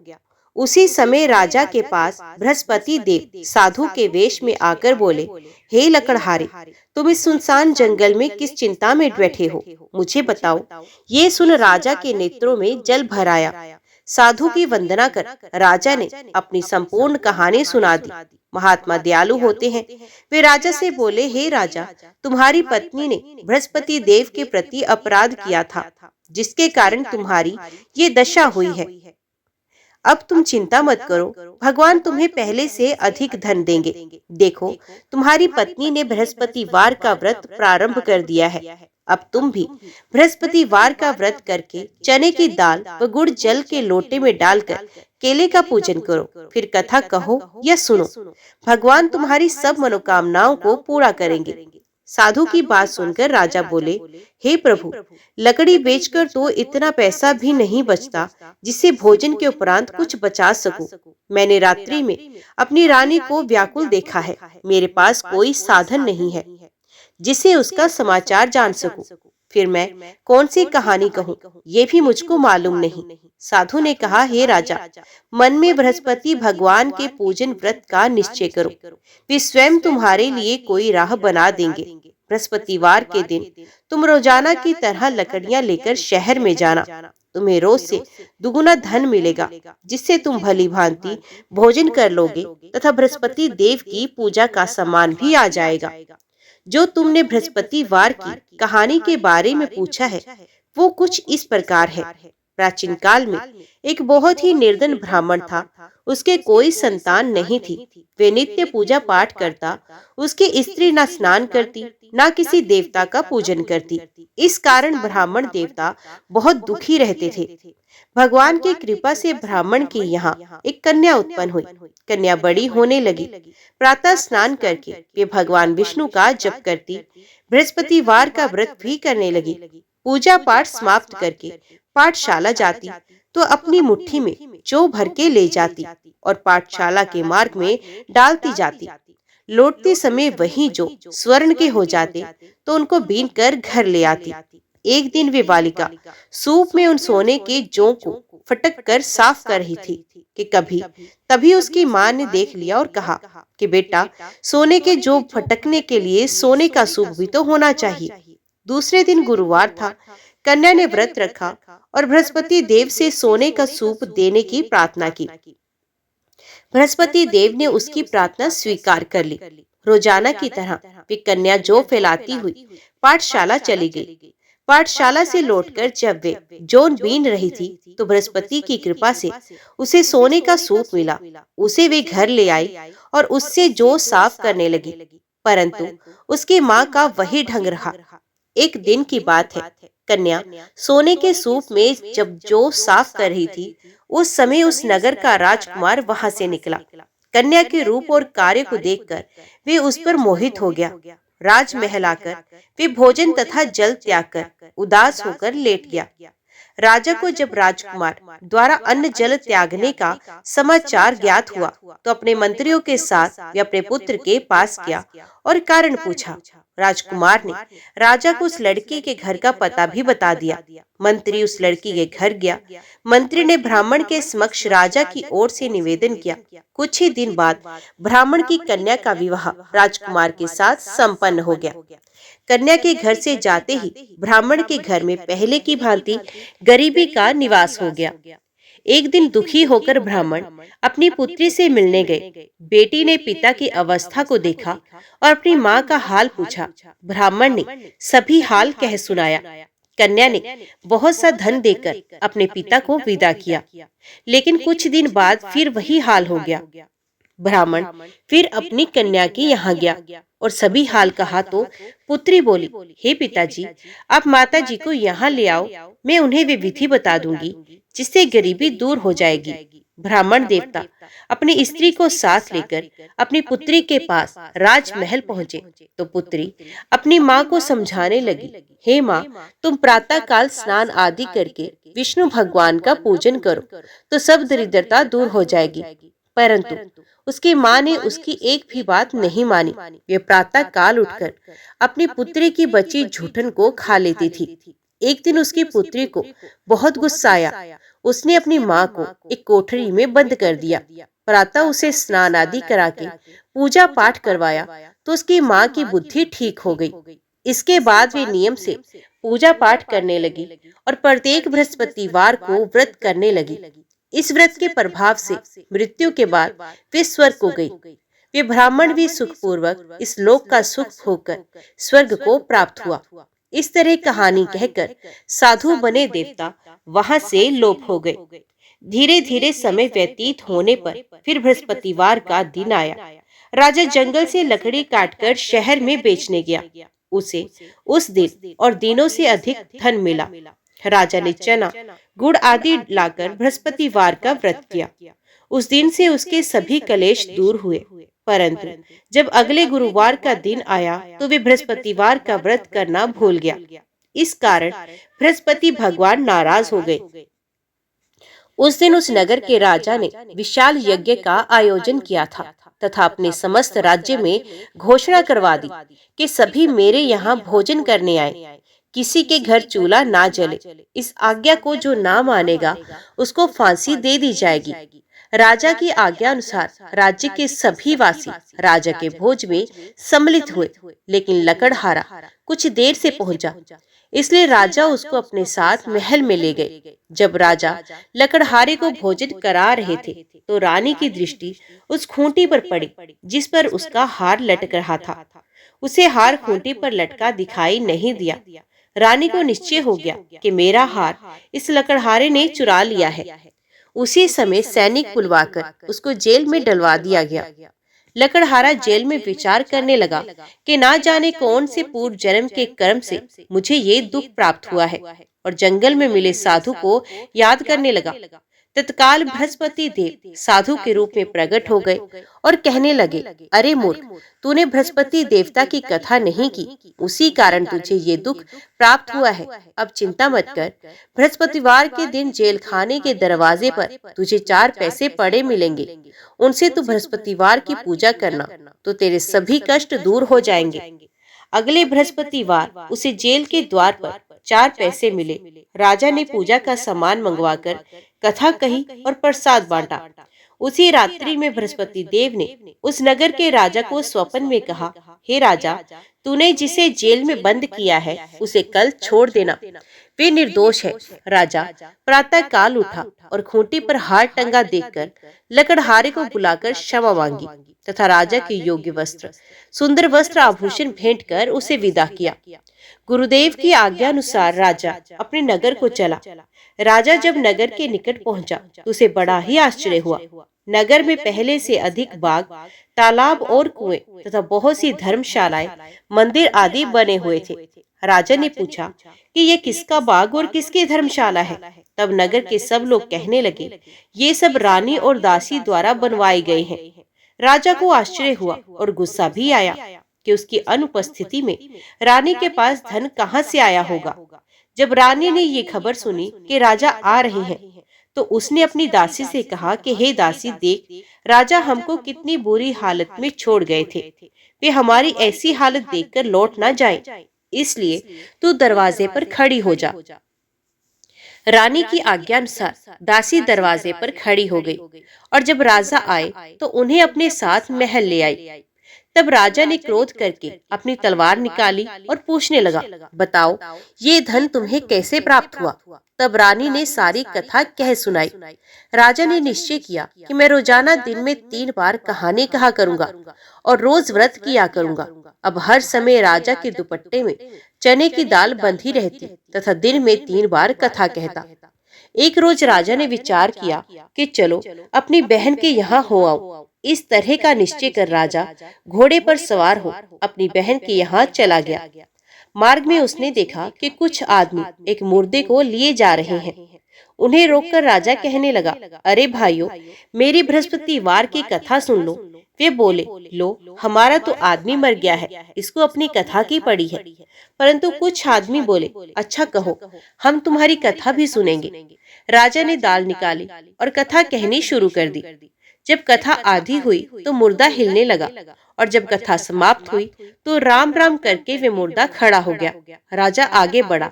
[SPEAKER 2] उसी समय राजा के पास बृहस्पति देव साधु के वेश में आकर बोले, हे लकड़हारे, तुम इस सुनसान जंगल में किस चिंता में बैठे हो, मुझे बताओ। ये सुन राजा के नेत्रों में जल भर आया। साधु की वंदना कर राजा ने अपनी संपूर्ण कहानी सुना दी। महात्मा दयालु होते हैं। वे राजा से बोले, हे राजा, तुम्हारी पत्नी ने बृहस्पति देव के प्रति अपराध किया था, जिसके कारण तुम्हारी ये दशा हुई है। अब तुम चिंता मत करो, भगवान तुम्हें पहले से अधिक धन देंगे। देखो, तुम्हारी पत्नी ने बृहस्पतिवार का व्रत प्रारंभ कर दिया है। अब तुम भी बृहस्पतिवार का व्रत करके चने की दाल व गुड़ जल के लोटे में डालकर केले का पूजन करो, फिर कथा कहो या सुनो। भगवान तुम्हारी सब मनोकामनाओं को पूरा करेंगे। साधु की बात सुनकर राजा बोले, हे प्रभु, लकड़ी बेचकर तो इतना पैसा भी नहीं बचता जिससे भोजन के उपरांत कुछ बचा सकूं। मैंने रात्रि में अपनी रानी को व्याकुल देखा है। मेरे पास कोई साधन नहीं है जिससे उसका समाचार जान सकूं। फिर मैं कौन सी कहानी कहूँ, ये भी मुझको मालूम नहीं। साधु ने कहा, हे राजा, मन में बृहस्पति भगवान के पूजन व्रत का निश्चय करो। वे स्वयं तुम्हारे लिए कोई राह बना देंगे। बृहस्पतिवार के दिन तुम रोजाना की तरह लकड़ियां लेकर शहर में जाना। तुम्हें रोज से दुगुना धन मिलेगा, जिससे तुम भली भांति भोजन कर लोगे तथा बृहस्पति देव की पूजा का सामान भी आ जाएगा। जो तुमने बृहस्पतिवार की कहानी के बारे में पूछा है, वो कुछ इस प्रकार है। प्राचीन काल में एक बहुत ही निर्धन ब्राह्मण था। उसके कोई संतान नहीं थी। वे नित्य पूजा पाठ करता। उसकी स्त्री न स्नान करती, न किसी देवता का पूजन करती। इस कारण ब्राह्मण देवता बहुत दुखी रहते थे। भगवान की कृपा से ब्राह्मण के यहाँ एक कन्या उत्पन्न हुई। कन्या बड़ी होने लगी। प्रातः स्नान करके वे भगवान विष्णु का जप करती, बृहस्पतिवार का व्रत भी करने लगी। पूजा पाठ समाप्त करके पाठशाला जाती तो अपनी मुट्ठी में जौ भर के ले जाती और पाठशाला के मार्ग में डालती जाती। लौटते समय वही जौ स्वर्ण के हो जाते तो उनको बीन कर घर ले आती। एक दिन वे बालिका सूप में उन सोने के जौ को फटक कर साफ कर रही थी कि तभी उसकी माँ ने देख लिया और कहा कि बेटा, सोने के जौ फटकने के लिए सोने का सूप भी तो होना चाहिए। दूसरे दिन गुरुवार था। कन्या ने व्रत रखा और बृहस्पति देव से सोने का सूप देने की प्रार्थना की। बृहस्पति देव ने उसकी प्रार्थना स्वीकार कर ली। रोजाना की तरह वे कन्या जौ फैलाती हुई पाठशाला चली गई। पाठशाला से लौटकर जब वे जौ बीन रही थी तो बृहस्पति की कृपा से उसे सोने का सूप मिला। उसे वे घर ले आई और उससे जौ साफ करने लगी, परंतु उसकी माँ का वही ढंग रहा। एक दिन की बात है। कन्या सोने के सूप में जब जौ साफ कर रही थी, उस समय उस नगर का राजकुमार वहां से निकला। कन्या के रूप और कार्य को देखकर वे उस पर मोहित हो गया। राजमहल आकर वे भोजन तथा जल त्याग कर उदास होकर लेट गया। राजा को जब राजकुमार द्वारा अन्न जल त्यागने का समाचार ज्ञात हुआ तो अपने मंत्रियों के साथ वे अपने पुत्र के पास गया और कारण पूछा। राजकुमार ने राजा को उस लड़की के घर का पता भी बता दिया। मंत्री उस लड़की के घर गया। मंत्री ने ब्राह्मण के समक्ष राजा की ओर से निवेदन किया। कुछ ही दिन बाद ब्राह्मण की कन्या का विवाह राजकुमार के साथ संपन्न हो गया। कन्या के घर से जाते ही ब्राह्मण के घर में पहले की भांति गरीबी का निवास हो गया। एक दिन दुखी होकर ब्राह्मण अपनी पुत्री से मिलने गए। बेटी ने पिता की अवस्था को देखा और अपनी माँ का हाल पूछा। ब्राह्मण ने सभी हाल कह सुनाया। कन्या ने बहुत सा धन देकर अपने पिता को विदा किया, लेकिन कुछ दिन बाद फिर वही हाल हो गया। ब्राह्मण फिर अपनी कन्या के यहाँ गया और सभी हाल कहा तो पुत्री बोली, हे पिताजी, आप माता जी को यहाँ ले आओ, मैं उन्हें वे विधि बता दूंगी जिससे गरीबी दूर हो जाएगी। ब्राह्मण देवता अपनी स्त्री को साथ लेकर अपनी पुत्री के पास राजमहल पहुँचे तो पुत्री अपनी माँ को समझाने लगी, हे माँ, तुम प्रातः काल स्नान आदि करके विष्णु भगवान का पूजन करो तो सब दरिद्रता दूर हो जाएगी। परंतु उसकी माँ ने उसकी एक भी बात नहीं मानी। वे प्रातः काल उठकर अपनी पुत्री की बची झूठन को खा लेती थी। एक दिन उसकी पुत्री को बहुत गुस्सा आया। उसने अपनी माँ को एक कोठरी में बंद कर दिया। प्रातः उसे स्नान आदि करा के पूजा पाठ करवाया तो उसकी माँ की बुद्धि ठीक हो गई। इसके बाद वे नियम से पूजा पाठ करने लगी और प्रत्येक बृहस्पतिवार को व्रत करने लगी। इस व्रत के प्रभाव से मृत्यु के बाद वे स्वर्ग को गई। वे ब्राह्मण भी सुखपूर्वक इस लोक का सुख भोगकर स्वर्ग को प्राप्त हुआ। इस तरह कहानी कहकर साधु बने देवता वहां से लोप हो गए। धीरे धीरे समय व्यतीत होने पर फिर बृहस्पतिवार का दिन आया। राजा जंगल से लकड़ी काटकर शहर में बेचने गया। उसे उस दिन और दिनों से अधिक धन मिला। राजा ने चना, गुड़ आदि लाकर बृहस्पतिवार का व्रत किया। उस दिन से उसके सभी कलेश दूर हुए। परंतु जब अगले गुरुवार का दिन आया तो वे बृहस्पतिवार का व्रत करना भूल गया। इस कारण बृहस्पति भगवान नाराज हो गए। उस दिन उस नगर के राजा ने विशाल यज्ञ का आयोजन किया था तथा अपने समस्त राज्य में घोषणा करवा दी कि सभी मेरे यहाँ भोजन करने आए। किसी के घर चूल्हा ना जले। इस आज्ञा को जो ना मानेगा उसको फांसी दे दी जाएगी। राजा की आज्ञा अनुसार राज्य के सभी वासी राजा के भोज में सम्मिलित हुए, लेकिन लकड़हारा कुछ देर से पहुंचा, इसलिए राजा उसको अपने साथ महल में ले गए। जब राजा लकड़हारे को भोजन करा रहे थे तो रानी की दृष्टि उस खूंटी पर पड़ी जिस पर उसका हार लटक रहा था। उसे हार खूंटी पर लटका दिखाई नहीं दिया। रानी को निश्चय हो गया कि मेरा हार इस लकड़हारे ने चुरा लिया है। उसी समय सैनिक बुलवाकर उसको जेल में डलवा दिया गया। लकड़हारा जेल में विचार करने लगा कि ना जाने कौन से पूर्व जन्म के कर्म से मुझे ये दुख प्राप्त हुआ है, और जंगल में मिले साधु को याद करने लगा। तत्काल बृहस्पति देव साधु के रूप में प्रकट हो गए और कहने लगे, अरे मूर्ख, तूने बृहस्पति देवता की कथा नहीं की, उसी कारण तुझे ये दुख प्राप्त हुआ है। अब चिंता मत कर, बृहस्पतिवार के दिन जेल खाने के दरवाजे पर तुझे 4 पैसे पड़े मिलेंगे। उनसे तू बृहस्पतिवार की पूजा करना तो तेरे सभी कष्ट दूर हो जाएंगे। अगले बृहस्पतिवार उसे जेल के द्वार पर 4 पैसे मिले। राजा ने पूजा का सामान मंगवाकर कथा कही और प्रसाद बांटा। उसी रात्रि में बृहस्पति देव ने उस नगर के राजा को स्वप्न में कहा, हे राजा, तूने जिसे जेल में बंद किया है उसे कल छोड़ देना, वे निर्दोष है। राजा प्रातः काल उठा और खूंटी पर हार टंगा देखकर लकड़हारे को बुलाकर क्षमा मांगी तथा राजा के योग्य वस्त्र, सुंदर वस्त्र आभूषण भेंट कर उसे विदा किया। गुरुदेव की आज्ञा अनुसार राजा अपने नगर को चला। राजा जब नगर के निकट पहुंचा तो उसे बड़ा ही आश्चर्य हुआ। नगर में पहले से अधिक बाग, तालाब और कुएं तथा बहुत सी धर्मशालाएं, मंदिर आदि बने हुए थे। राजा ने पूछा कि यह किसका बाग और किसकी धर्मशाला है। तब नगर के सब लोग कहने लगे, ये सब रानी और दासी द्वारा बनवाए गए हैं। राजा को आश्चर्य हुआ और गुस्सा भी आया कि उसकी अनुपस्थिति में रानी के पास धन कहां से आया होगा। जब रानी ने ये खबर सुनी कि राजा आ रहे हैं तो उसने अपनी दासी से कहा कि हे दासी, देख, राजा हमको कितनी बुरी हालत में छोड़ गए थे। वे हमारी ऐसी हालत देखकर लौट ना जाएं, इसलिए तू दरवाजे पर खड़ी हो जा। रानी की आज्ञा अनुसार दासी दरवाजे पर खड़ी हो गई और जब राजा आए तो उन्हें अपने साथ महल ले आई। तब राजा ने क्रोध करके अपनी तलवार निकाली और पूछने लगा, बताओ, ये धन तुम्हें कैसे प्राप्त हुआ। तब रानी ने सारी कथा कह सुनाई। राजा ने निश्चय किया कि मैं रोजाना दिन में 3 बार कहानी कहा करूंगा और रोज व्रत किया करूंगा। अब हर समय राजा के दुपट्टे में चने की दाल बंधी रहती तथा दिन में 3 बार कथा कहता। एक रोज राजा ने विचार किया कि चलो अपनी बहन के यहाँ हो आओ। इस तरह का निश्चय कर राजा घोड़े पर सवार हो अपनी बहन के यहाँ चला गया। मार्ग में उसने देखा कि कुछ आदमी एक मुर्दे को लिए जा रहे हैं। उन्हें रोककर राजा कहने लगा, अरे भाइयों, मेरी बृहस्पतिवार की कथा सुन लो। वे बोले, लो, हमारा तो आदमी मर गया है, इसको अपनी कथा की पड़ी है। परंतु कुछ आदमी बोले, अच्छा कहो, हम तुम्हारी कथा भी सुनेंगे। राजा ने दाल निकाली और कथा कहनी शुरू कर दी। जब कथा आधी हुई तो मुर्दा हिलने लगा और जब कथा समाप्त हुई तो राम राम करके वे मुर्दा खड़ा हो गया। राजा आगे बढ़ा।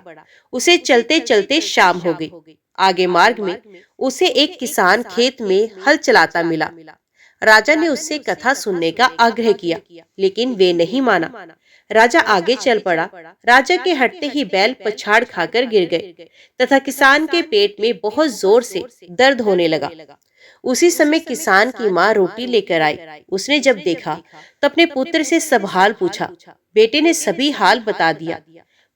[SPEAKER 2] उसे चलते चलते शाम हो गई। आगे मार्ग में उसे एक किसान खेत में हल चलाता मिला। राजा ने उससे कथा सुनने का आग्रह किया, लेकिन वे नहीं माना। राजा आगे चल पड़ा। राजा के हटते ही बैल पछाड़ खाकर गिर गए तथा किसान के पेट में बहुत जोर से दर्द होने लगा। उसी समय किसान की माँ रोटी लेकर आई। उसने जब देखा तो अपने पुत्र से सब हाल पूछा। बेटे ने सभी हाल बता दिया।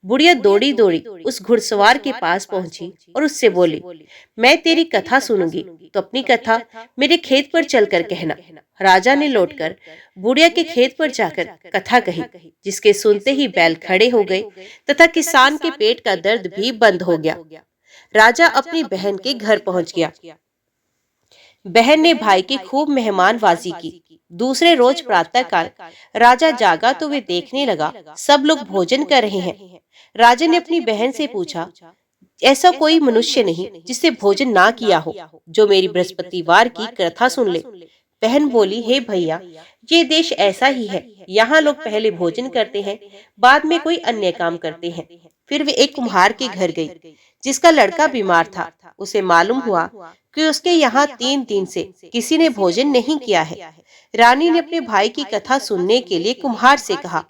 [SPEAKER 2] बुढ़िया दौड़ी दौड़ी उस घुड़सवार के पास पहुंची और उससे बोली, मैं तेरी कथा सुनूंगी तो अपनी कथा मेरे खेत पर चलकर कहना। राजा ने लौटकर बुढ़िया के खेत पर जाकर कथा कही, जिसके सुनते ही बैल खड़े हो गए तथा किसान के पेट का दर्द भी बंद हो गया। राजा अपनी बहन के घर पहुंच गया। बहन ने भाई की खूब मेहमानवाजी की। दूसरे रोज प्रातःकाल राजा जागा तो वे देखने लगा सब लोग भोजन कर रहे हैं। राजा ने अपनी बहन से पूछा, ऐसा कोई मनुष्य नहीं जिससे भोजन ना किया हो, जो मेरी बृहस्पतिवार की कथा सुन ले। बहन बोली, हे भैया, ये देश ऐसा ही है। यहाँ लोग पहले भोजन करते हैं, बाद में कोई अन्य काम करते हैं। फिर वे एक कुम्हार के घर गई, जिसका लड़का बीमार था। उसे मालूम हुआ कि उसके यहाँ 3 दिन से किसी ने भोजन नहीं किया है। रानी ने अपने भाई की कथा सुनने के लिए कुम्हार से कहा।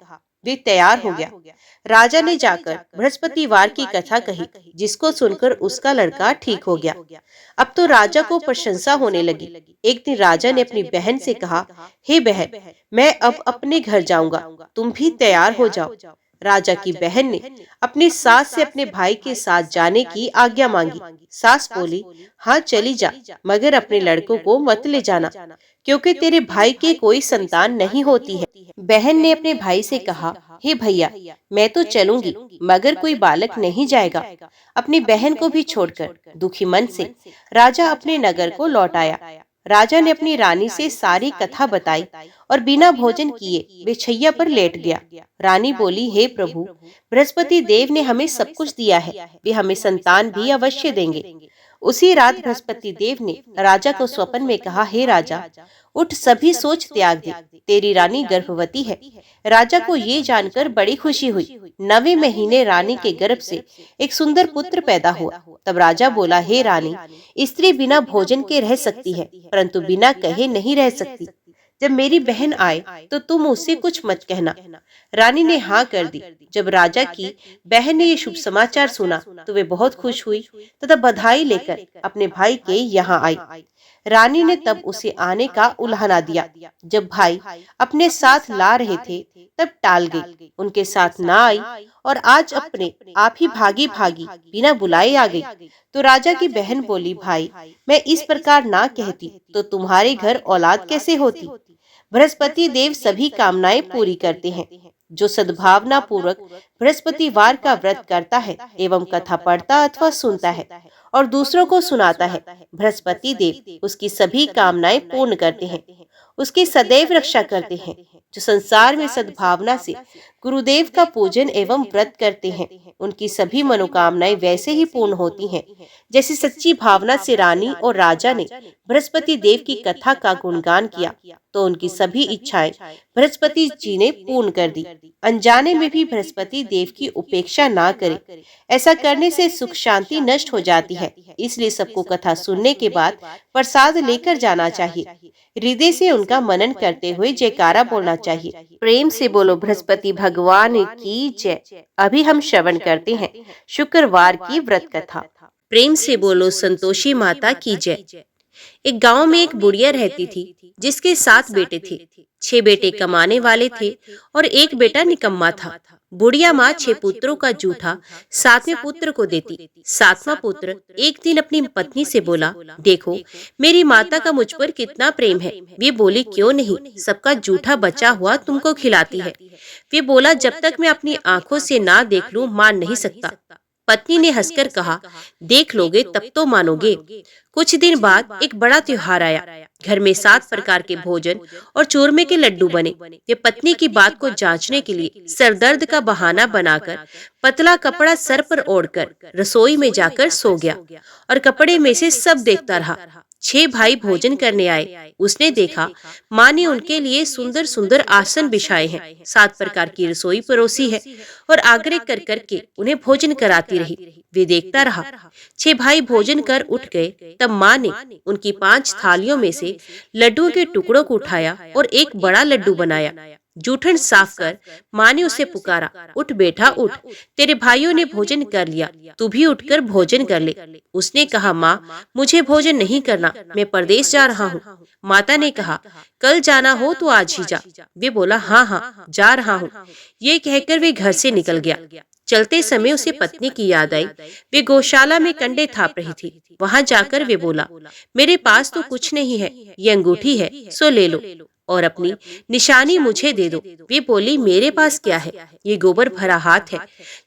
[SPEAKER 2] वे तैयार हो गया। राजा ने जाकर बृहस्पतिवार की कथा कही, जिसको सुनकर उसका लड़का ठीक हो गया। अब तो राजा को प्रशंसा होने लगी। एक दिन राजा ने अपनी बहन से कहा, हे बहन, मैं अब अपने घर जाऊंगा, तुम भी तैयार हो जाओ। राजा की बहन ने अपनी सास से अपने भाई के साथ जाने की आज्ञा मांगी। सास बोली, हाँ चली जा, मगर अपने लड़कों को मत ले जाना, क्योंकि तेरे भाई के कोई संतान नहीं होती है। बहन ने अपने भाई से कहा, हे भैया, मैं तो चलूंगी, मगर कोई बालक नहीं जाएगा। अपनी बहन को भी छोड़कर दुखी मन से राजा अपने नगर को लौट आया। राजा ने अपनी रानी से सारी कथा बताई और बिना भोजन किए वे छैया पर लेट गया। रानी बोली, हे प्रभु, बृहस्पति देव ने हमें सब कुछ दिया है, वे हमें संतान भी अवश्य देंगे। उसी रात बृहस्पति देव ने राजा को स्वप्न में कहा, हे राजा, उठ, सभी सोच त्याग दे, तेरी रानी गर्भवती है। राजा को ये जानकर बड़ी खुशी हुई। 9वें महीने रानी के गर्भ से एक सुंदर पुत्र पैदा हुआ। तब राजा बोला, हे रानी, स्त्री बिना भोजन के रह सकती है, परंतु बिना कहे नहीं रह सकती। जब मेरी बहन आए तो तुम उससे कुछ मत कहना। रानी ने हाँ कर दी। जब राजा की बहन ने ये शुभ समाचार सुना तो वे बहुत खुश हुई तथा बधाई लेकर अपने भाई के यहाँ आई। रानी ने तब उसे आने का उल्हाना दिया। जब भाई अपने साथ ला रहे थे तब टाल गई, उनके साथ ना आई और आज अपने आप ही भागी भागी बिना बुलाए आ गई। तो राजा की बहन बोली, भाई, मैं इस प्रकार ना कहती तो तुम्हारे घर औलाद कैसे होती। बृहस्पति देव सभी कामनाएं पूरी करते हैं। जो सद्भावना पूर्वक बृहस्पतिवार का व्रत करता है एवं कथा पढ़ता अथवा सुनता है और दूसरों को सुनाता है, बृहस्पति देव उसकी सभी कामनाएं पूर्ण करते हैं, उसकी सदैव रक्षा करते हैं। जो संसार में सद्भावना से गुरुदेव का पूजन एवं व्रत करते हैं, उनकी सभी मनोकामनाएं वैसे ही पूर्ण होती हैं, जैसी सच्ची भावना से रानी और राजा ने बृहस्पति देव की कथा का गुणगान किया तो उनकी सभी इच्छाएं बृहस्पति जी ने पूर्ण कर दी। अनजाने में भी बृहस्पति देव की उपेक्षा ना करें, ऐसा करने से सुख शांति नष्ट हो जाती है। इसलिए सबको कथा सुनने के बाद प्रसाद लेकर जाना चाहिए। हृदय से उनका मनन करते हुए जयकारा बोलना चाहिए। प्रेम से बोलो बृहस्पति भगवान की जय। अभी हम श्रवण करते हैं शुक्रवार की व्रत कथा।
[SPEAKER 1] प्रेम से बोलो संतोषी माता की जय। एक गांव में एक बुढ़िया रहती थी, जिसके 7 बेटे थे। 6 बेटे कमाने वाले थे और एक बेटा निकम्मा था। बुढ़िया माँ 6 पुत्रों का जूठा 7वें पुत्र को देती। 7वां पुत्र एक दिन अपनी पत्नी से बोला, देखो मेरी माता का मुझ पर कितना प्रेम है। वे बोली, क्यों नहीं, सबका जूठा बचा हुआ तुमको खिलाती है। वे बोला, जब तक मैं अपनी आंखों से ना देख लूं मान नहीं सकता। पत्नी ने हंसकर कहा, देख लोगे तब तो मानोगे। कुछ दिन बाद एक बड़ा त्योहार आया। घर में 7 प्रकार के भोजन और चूरमे के लड्डू बने। वे पत्नी की बात को जांचने के लिए सरदर्द का बहाना बनाकर पतला कपड़ा सर पर ओढ़कर रसोई में जाकर सो गया और कपड़े में से सब देखता रहा। 6 भाई भोजन करने आए। उसने देखा माँ ने उनके लिए सुंदर सुंदर आसन बिछाए हैं, 7 प्रकार की रसोई परोसी है और आग्रह कर करके उन्हें भोजन कराती रही। वे देखता रहा। 6 भाई भोजन कर उठ गए। तब माँ ने उनकी 5 थालियों में से लड्डुओं के टुकड़ों को उठाया और एक बड़ा लड्डू बनाया। जूठन साफ कर माँ ने उसे पुकारा, उठ बेटा उठ, तेरे भाइयों ने भोजन कर लिया, तू भी उठकर भोजन कर ले। उसने कहा, माँ मुझे भोजन नहीं करना, मैं परदेश जा रहा हूँ। माता ने कहा, कल जाना हो तो आज ही जा। वे बोला, हाँ हाँ जा रहा हूँ। ये कहकर वे घर से निकल गया। चलते समय उसे पत्नी की याद आई। वे गौशाला में कंडे थाप रही थी। वहां जाकर वे बोला, मेरे पास तो कुछ नहीं है, ये अंगूठी है, सो ले लो और अपनी निशानी मुझे दे दो। वे बोली, मेरे पास क्या है, ये गोबर भरा हाथ है।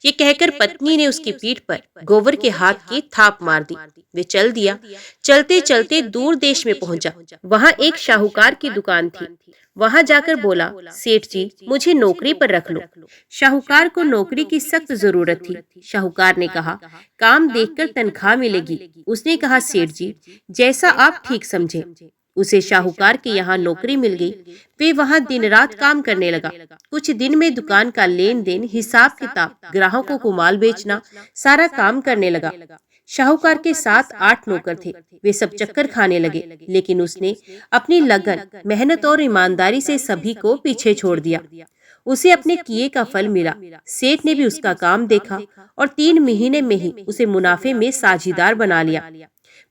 [SPEAKER 1] ये कहकर पत्नी ने उसकी पीठ पर गोबर के हाथ की थाप मार दी। वे चल दिया। चलते चलते दूर देश में पहुंचा। वहां एक शाहूकार की दुकान थी। वहां जाकर बोला, सेठ जी मुझे नौकरी पर रख लो। शाहूकार को नौकरी की सख्त जरूरत थी। शाहूकार ने कहा, काम देखकर तनख्वाह मिलेगी। उसने कहा, सेठ जी जैसा आप ठीक समझे। उसे शाहूकार के यहाँ नौकरी मिल गई। वे वहाँ दिन रात काम करने लगा। कुछ दिन में दुकान का लेन देन, हिसाब किताब, ग्राहकों को माल बेचना, सारा काम करने लगा। शाहूकार के 7-8 नौकर थे। वे सब चक्कर खाने लगे, लेकिन उसने अपनी लगन, मेहनत और ईमानदारी से सभी को पीछे छोड़ दिया। उसे अपने किए का फल मिला। सेठ ने भी उसका काम देखा और 3 महीने में ही उसे मुनाफे में साझीदार बना लिया।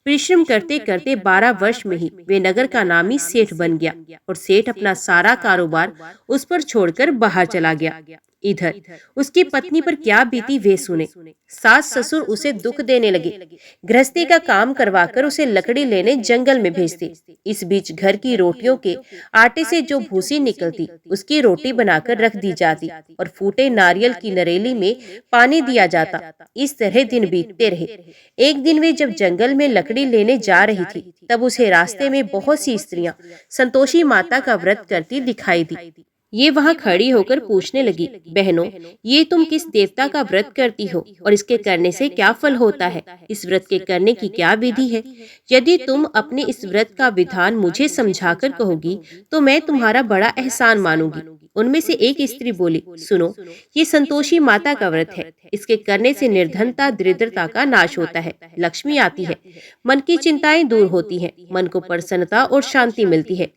[SPEAKER 1] परिश्रम करते करते 12 वर्ष में ही वे नगर का नामी सेठ बन गया और सेठ अपना सारा कारोबार उस पर छोड़कर बाहर चला गया। इधर उसकी पत्नी पर क्या बीती वे सुने। सास ससुर उसे दुख देने लगे। गृहस्थी का काम करवाकर उसे लकड़ी लेने जंगल में भेजते। इस बीच घर की रोटियों के आटे से जो भूसी निकलती उसकी रोटी बनाकर रख दी जाती और फूटे नारियल की नरेली में पानी दिया जाता। इस तरह दिन बीतते रहे। एक दिन वे जब जंगल में लकड़ी लेने जा रही थी, तब उसे रास्ते में बहुत सी स्त्रियां संतोषी माता का व्रत करती दिखाई दी। ये वहाँ खड़ी होकर पूछने लगी, बहनों ये तुम किस देवता का व्रत करती हो और इसके करने से क्या फल होता है? इस व्रत के करने की क्या विधि है? यदि तुम अपने इस व्रत का विधान मुझे समझाकर कहोगी तो मैं तुम्हारा बड़ा एहसान मानूंगी। उनमें से एक स्त्री बोली, सुनो, ये संतोषी माता का व्रत है। इसके करने से निर्धनता, दरिद्रता का नाश होता है, लक्ष्मी आती है, मन की चिंताएं दूर होती हैं, मन को प्रसन्नता और शांति मिलती है,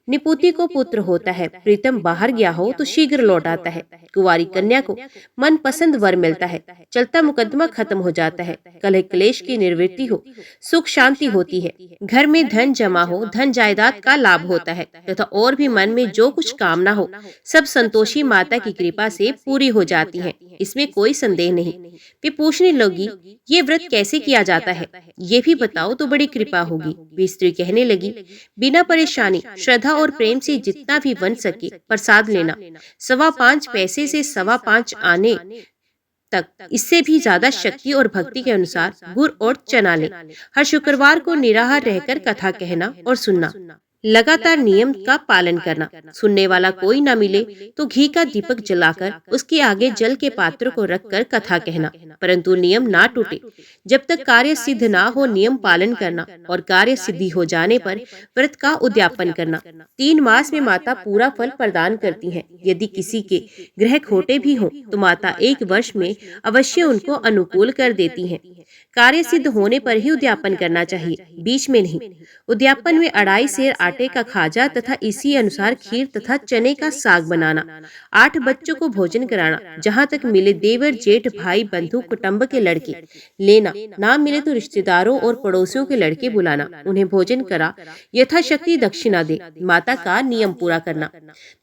[SPEAKER 1] निपुति को पुत्र होता है, प्रीतम बाहर गया हो तो शीघ्र लौट आता है, कुंवारी कन्या को मन पसंद वर मिलता है, चलता मुकदमा खत्म हो जाता है, कलह क्लेश की निवृत्ति हो, सुख शांति होती है, घर में धन जमा हो, धन जायदाद का लाभ होता है तथा और भी मन में जो कुछ कामना हो सब संतोषी माता की कृपा से पूरी हो जाती हैं। इसमें कोई संदेह नहीं। वे पूछने लगी, ये व्रत कैसे किया जाता है, ये भी बताओ तो बड़ी कृपा होगी। वे स्त्री कहने लगी, बिना परेशानी, श्रद्धा और प्रेम से जितना भी बन सके प्रसाद लेना, 5.25 पैसे से 5.25 आने तक, इससे भी ज्यादा शक्ति और भक्ति के अनुसार गुड़ और चना ले। हर शुक्रवार को निराहार रहकर कथा कहना और सुनना, लगातार नियम का पालन करना। सुनने वाला कोई न मिले तो घी का दीपक जलाकर उसके आगे जल के पात्र को रखकर कथा कहना, परंतु नियम ना टूटे। जब तक कार्य सिद्ध ना हो नियम पालन करना और कार्य सिद्धि हो जाने पर व्रत का उद्यापन करना। 3 मास में माता पूरा फल प्रदान करती हैं। यदि किसी के ग्रह खोटे भी हों तो माता 1 वर्ष में अवश्य उनको अनुकूल कर देती हैं। कार्य सिद्ध होने पर ही उद्यापन करना चाहिए, बीच में नहीं। उद्यापन में 2.5 सेर आटे का खाजा तथा इसी अनुसार खीर तथा चने का साग बनाना, 8 बच्चों को भोजन कराना, जहाँ तक मिले देवर जेठ भाई बंधु कुटुंब के लड़के लेना, ना मिले तो रिश्तेदारों और पड़ोसियों के लड़के बुलाना, उन्हें भोजन करा यथाशक्ति दक्षिणा दे, माता का नियम पूरा करना।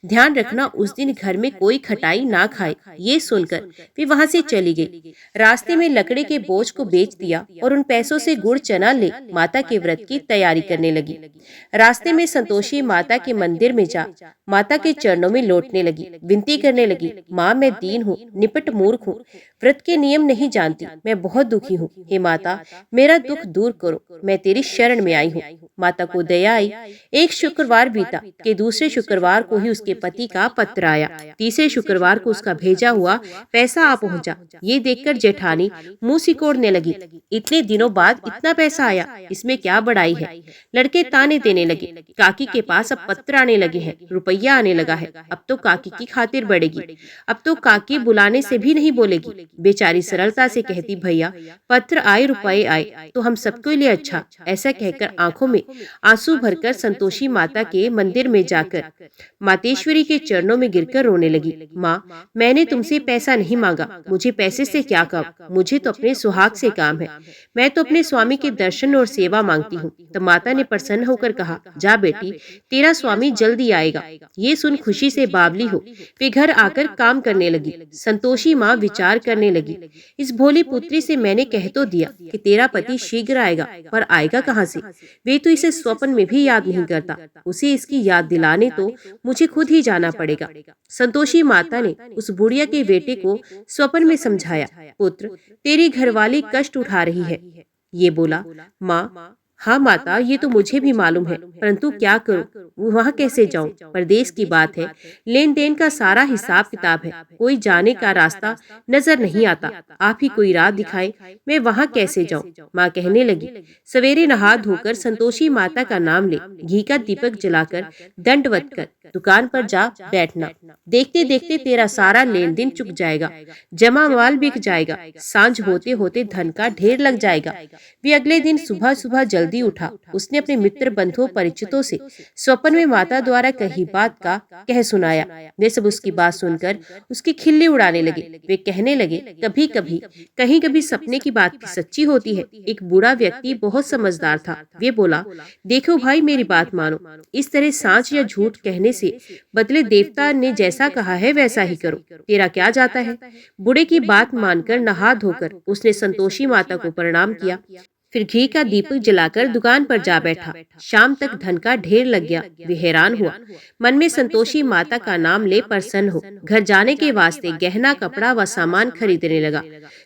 [SPEAKER 1] ध्यान रखना उस दिन घर में कोई खटाई ना खाए। ये सुनकर वे वहाँ से चली गई। रास्ते में लकड़ी के बोझ को बेच दिया और उन पैसों से गुड़ चना ले माता के व्रत की तैयारी करने लगी। रास्ते में संतोषी माता के मंदिर में जा माता के चरणों में लौटने लगी, विनती करने लगी, माँ मैं दीन हूँ, निपट मूर्ख हूँ, व्रत के नियम नहीं जानती, मैं बहुत दुखी हूँ। हे माता मेरा दुख दूर करो, मैं तेरी शरण में आई हूँ। माता को दया आई। एक शुक्रवार बीता कि दूसरे शुक्रवार को ही उसके पति का पत्र आया। तीसरे शुक्रवार को उसका भेजा हुआ पैसा आ पहुंचा। ये देखकर जेठानी मुंह सिकोड़ने लगी। इतने दिनों बाद इतना पैसा आया, इसमें क्या बड़ाई है। लड़के ताने देने लगे। काकी के पास अब पत्र आने लगे हैं, रुपया आने लगा है, अब तो काकी की खातिर बढ़ेगी। अब तो काकी बुलाने से भी नहीं बोलेगी। बेचारी सरलता से कहती, भैया पत्र आए, रुपये आए तो हम सबके लिए अच्छा। ऐसा कहकर आंखों में आंसू भरकर संतोषी माता के मंदिर में जाकर मातेश्वरी के चरणों में गिरकर रोने लगी। माँ, मैंने तुमसे पैसा नहीं मांगा, मुझे पैसे से क्या काम, मुझे तो अपने सुहाग से काम है। मैं तो अपने स्वामी के दर्शन और सेवा मांगती हूँ। तो माता ने प्रसन्न होकर कहा, जा बेटी, तेरा स्वामी जल्दी आएगा। ये सुन खुशी से बावली हो वे घर आकर काम करने लगी। संतोषी माँ विचार करने लगी, इस भोली पुत्री से मैंने कह तो दिया कि तेरा पति शीघ्र आएगा, पर आएगा कहाँ से। वे तो इसे स्वप्न में भी याद नहीं करता। उसे इसकी याद दिलाने तो मुझे खुद ही जाना पड़ेगा। संतोषी माता ने उस बुढ़िया के बेटे को स्वप्न में समझाया, पुत्र, तेरी घरवाली कष्ट उठा रही है। ये बोला, माँ, हाँ माता, ये तो मुझे भी मालूम है, परंतु क्या करूं, वहाँ कैसे जाऊं। परदेश की बात है, लेन देन का सारा हिसाब किताब है, कोई जाने का रास्ता नजर नहीं आता। आप ही कोई राह दिखाएं, मैं वहाँ कैसे जाऊं। माँ कहने लगी, सवेरे नहा धोकर संतोषी माता का नाम ले, घी का दीपक जलाकर दंडवत कर दुकान पर जा बैठना। देखते देखते तेरा सारा लेन देन चुक जाएगा, जमा माल बिक जाएगा, सांझ होते होते धन का ढेर लग जाएगा। वे अगले दिन सुबह सुबह जल्दी उठा। उसने अपने मित्र बंधुओं परिचितों से स्वप्न में माता द्वारा कही बात का कह सुनाया। वे सब उसकी बात सुनकर उसकी खिल्ली उड़ाने लगे। वे कहने लगे, कभी कभी कहीं कभी सपने की बात भी सच्ची होती है। एक बूढ़ा व्यक्ति बहुत समझदार था। वे बोला, देखो भाई, मेरी बात मानो, इस तरह सांच या झूठ कहने से बदले देवता ने जैसा कहा है वैसा ही करो, तेरा क्या जाता है। बूढ़े की बात मानकर नहा धोकर उसने संतोषी माता को प्रणाम किया, फिर घी का दीपक जलाकर दुकान पर जा बैठा। शाम तक धन का ढेर लग गया। वे हैरान हुआ, मन में संतोषी माता का नाम ले प्रसन्न हो घर जाने के वास्ते गहना, कपड़ा व सामान खरीदने लगा।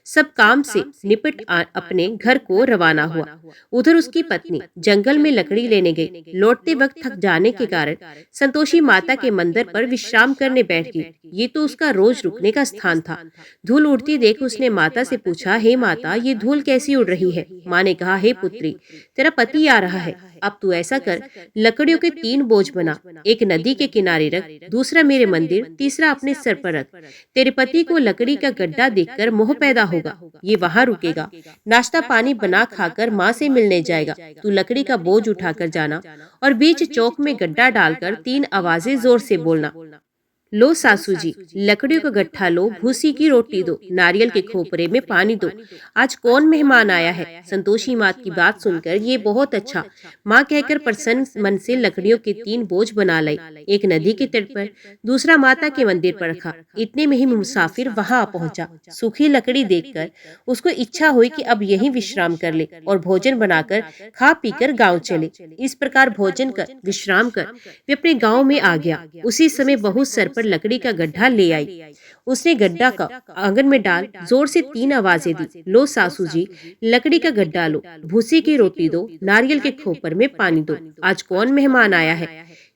[SPEAKER 1] सब काम से निपट अपने घर को रवाना हुआ। उधर उसकी पत्नी जंगल में लकड़ी लेने गई। लौटते वक्त थक जाने के कारण संतोषी माता के मंदिर पर विश्राम करने बैठ गई। ये तो उसका रोज रुकने का स्थान था। धूल उड़ती देख उसने माता से पूछा, हे माता, ये धूल कैसी उड़ रही है। माँ ने कहा, हे पुत्री, तेरा पति आ रहा है। अब तू ऐसा कर, लकड़ियों के 3 बोझ बना, एक नदी के किनारे रख, दूसरा मेरे मंदिर, तीसरा अपने सर पर रख। तेरे पति को लकड़ी का गड्ढा देखकर मोह पैदा होगा, ये वहाँ रुकेगा, नाश्ता पानी बना खाकर माँ से मिलने जाएगा। तू लकड़ी का बोझ उठाकर जाना और बीच चौक में गड्ढा डालकर 3 आवाजें जोर से बोलना, लो सासू जी, लकड़ियों का गट्ठा लो, भूसी की रोटी दो, नारियल के खोपरे में पानी दो, आज कौन मेहमान आया है। संतोषी माँ की बात सुनकर ये बहुत अच्छा माँ कहकर प्रसन्न मन से लकड़ियों के 3 बोझ बना लाई। एक नदी के तट पर, दूसरा माता के मंदिर पर रखा। इतने में ही मुसाफिर वहां पहुंचा। सूखी लकड़ी देखकर उसको इच्छा हुई कि अब यहीं विश्राम कर ले और भोजन बनाकर खा पीकर गाँव चले। इस प्रकार भोजन कर विश्राम कर वे अपने गाँव में आ गया। उसी समय बहुत सर पर लकड़ी का गड्ढा ले आई। उसने गड्ढा का आंगन में डाल जोर से 3 आवाजें दी, लो सासू जी, लकड़ी का गड्ढा लो, भूसी की रोटी दो, नारियल के खोपर में पानी दो, आज कौन मेहमान आया है।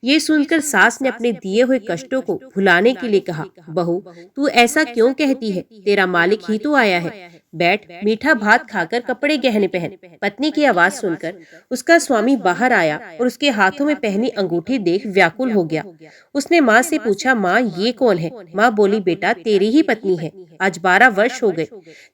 [SPEAKER 1] ये सुनकर सास ने अपने दिए हुए कष्टों को भुलाने के लिए कहा, बहू, तू ऐसा क्यों कहती है, तेरा मालिक ही तो आया है, बैठ, मीठा भात खाकर कपड़े गहने पहन। पत्नी की आवाज सुनकर उसका स्वामी बाहर आया और उसके हाथों में पहनी अंगूठी देख व्याकुल हो गया। उसने माँ से पूछा, माँ, ये कौन है। माँ बोली, बेटा, तेरी ही पत्नी है, आज 12 वर्ष हो गए,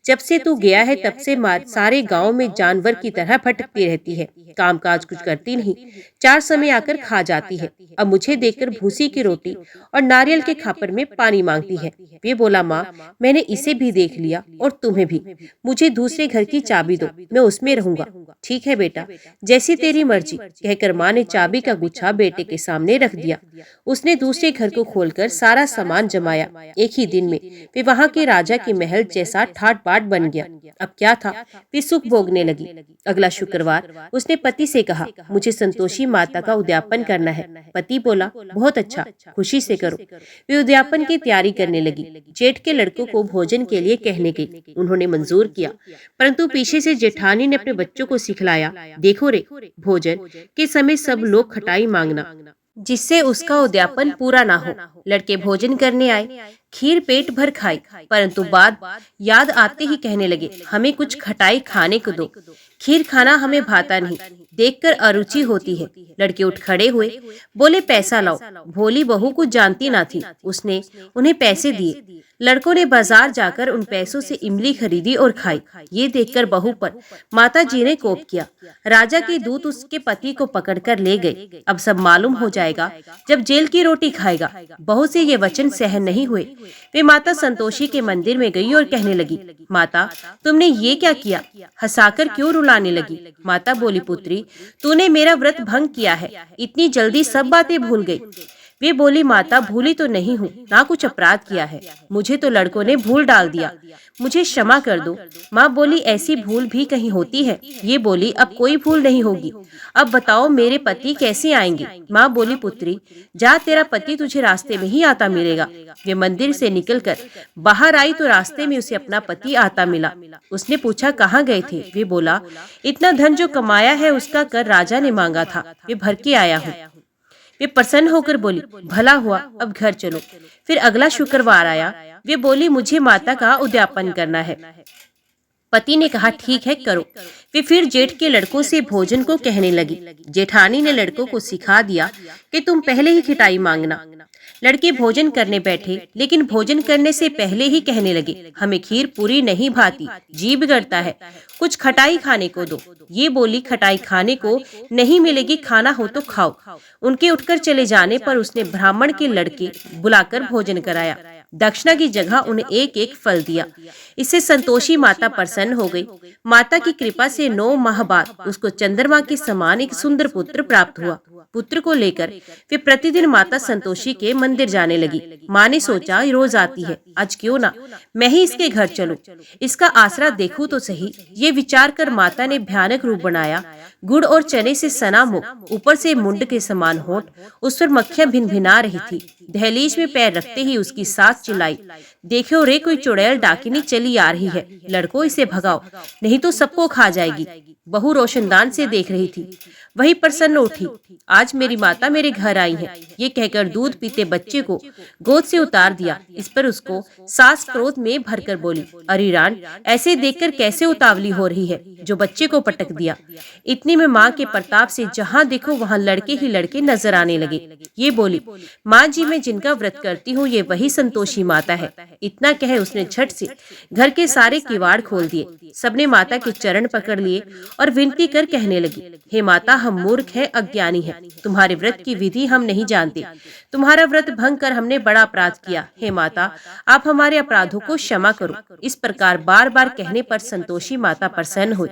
[SPEAKER 1] जब से तू गया है तब से सारे गांव में जानवर की तरह भटकती रहती है, काम काज कुछ करती नहीं, 4 समय आकर खा जाती है। अब मुझे देखकर भूसी की रोटी और नारियल के खापर में पानी मांगती है। वे बोला, माँ, मैंने इसे भी देख लिया और तुम्हें भी, मुझे दूसरे घर की चाबी दो, मैं उसमें रहूंगा। ठीक है बेटा, जैसी तेरी मर्जी, कहकर माँ ने चाबी का गुच्छा बेटे के सामने रख दिया। उसने दूसरे घर को खोलकर सारा सामान जमाया। एक ही दिन में वे वहाँ के राजा के महल जैसा ठाट बाट बन गया। अब क्या था, वे सुख भोगने लगी। अगला शुक्रवार उसने पति से कहा, मुझे संतोषी माता का उद्यापन करना है। पति बोला, बहुत अच्छा, खुशी से करो। वे उद्यापन की तैयारी करने लगी। जेठ के लड़कों को भोजन के लिए कहने गई। उन्होंने मंजूर किया, परंतु पीछे से जेठानी ने अपने बच्चों को सिखलाया, देखो रे, भोजन के समय सब लोग खटाई मांगना, जिससे उसका उद्यापन पूरा ना हो। लड़के भोजन करने आए। खीर पेट भर खाई, परंतु बाद याद आते ही कहने लगे, हमें कुछ खटाई खाने को दो, खीर खाना हमें भाता नहीं, देखकर अरुचि होती है। लड़के उठ खड़े हुए, बोले पैसा लाओ। भोली बहू कुछ जानती ना थी, उसने उन्हें पैसे दिए। लड़कों ने बाजार जाकर उन पैसों से इमली खरीदी और खाई। ये देखकर बहू पर माता जी ने कोप किया। राजा के दूत उसके पति को पकड़कर ले गए। अब सब मालूम हो जाएगा जब जेल की रोटी खाएगा। बहू से ये वचन सहन नहीं हुए। वे माता संतोषी के मंदिर में गई और कहने लगी, माता तुमने ये क्या किया? हंसाकर क्यों रुलाने लगी? माता बोली, पुत्री तूने मेरा व्रत भंग किया है, इतनी जल्दी सब बातें भूल गई। वे बोली, माता भूली तो नहीं हूँ, ना कुछ अपराध किया है, मुझे तो लड़कों ने भूल डाल दिया, मुझे क्षमा कर दो। माँ बोली, ऐसी भूल भी कहीं होती है? ये बोली, अब कोई भूल नहीं होगी। अब बताओ मेरे पति कैसे आएंगे? माँ बोली, पुत्री जा, तेरा पति तुझे रास्ते में ही आता मिलेगा। वे मंदिर से निकलकर बाहर आई तो रास्ते में उसे अपना पति आता मिला। उसने पूछा, कहाँ गए थे? वे बोला, इतना धन जो कमाया है उसका कर राजा ने मांगा था, वे भर के आया हूँ। वे प्रसन्न होकर बोली, भला हुआ, अब घर चलो। फिर अगला शुक्रवार आया। वे बोली, मुझे माता का उद्यापन करना है। पति ने कहा, ठीक है करो। वे फिर जेठ के लड़कों से भोजन को कहने लगी। जेठानी ने लड़कों को सिखा दिया कि तुम पहले ही खिटाई मांगना। लड़के भोजन करने बैठे, लेकिन भोजन करने से पहले ही कहने लगे, हमें खीर पूरी नहीं भाती, जी बिगड़ता है, कुछ खटाई खाने को दो। ये बोली, खटाई खाने को नहीं मिलेगी, खाना हो तो खाओ। उनके उठकर चले जाने पर उसने ब्राह्मण के लड़के बुलाकर भोजन कराया। दक्षिणा की जगह उन्हें एक एक फल दिया। इससे संतोषी माता प्रसन्न हो गई। माता की कृपा से 9 माह बाद उसको चंद्रमा के समान एक सुंदर पुत्र प्राप्त हुआ। पुत्र को लेकर वे प्रतिदिन माता संतोषी के मंदिर जाने लगी। माँ ने सोचा, रोज आती है, आज क्यों ना मैं ही इसके घर चलूं, इसका आसरा देखूं तो सही। ये विचार कर माता ने भयानक रूप बनाया। गुड़ और चने से सना मुख, ऊपर से मुंड के समान होंठ, उस पर मक्खियां भिनभिना रही थी। दहलीज में पैर रखते ही उसकी सास चिल्लाई, देखो रे, कोई चुड़ैल डाकिनी चली आ रही है, लड़को इसे भगाओ, नहीं तो सबको खा जाएगी। बहू रोशनदान से देख रही थी। वही प्रसन्न उठी, आज मेरी माता मेरे घर आई है। ये कहकर दूध पीते बच्चे को गोद से उतार दिया। इस पर उसको सास क्रोध में भरकर बोली, अरे रान, ऐसे देखकर कैसे उतावली हो रही है, जो बच्चे को पटक दिया। इतनी में माँ के प्रताप से जहाँ देखो वहाँ लड़के ही लड़के नजर आने लगे। ये बोली, माँ जी मैं जिनका व्रत करती हूँ ये वही संतोषी माता है। इतना कहे उसने झट से घर के सारे किवाड़ खोल दिए। सबने माता के चरण पकड़ लिए और विनती कर कहने लगी, हे माता, हम मूर्ख हैं, अज्ञानी हैं, तुम्हारे व्रत की विधि हम नहीं जानते, तुम्हारा व्रत भंग कर हमने बड़ा अपराध किया। हे माता, आप हमारे अपराधों को क्षमा करो। इस प्रकार बार बार कहने पर संतोषी माता प्रसन्न हुई।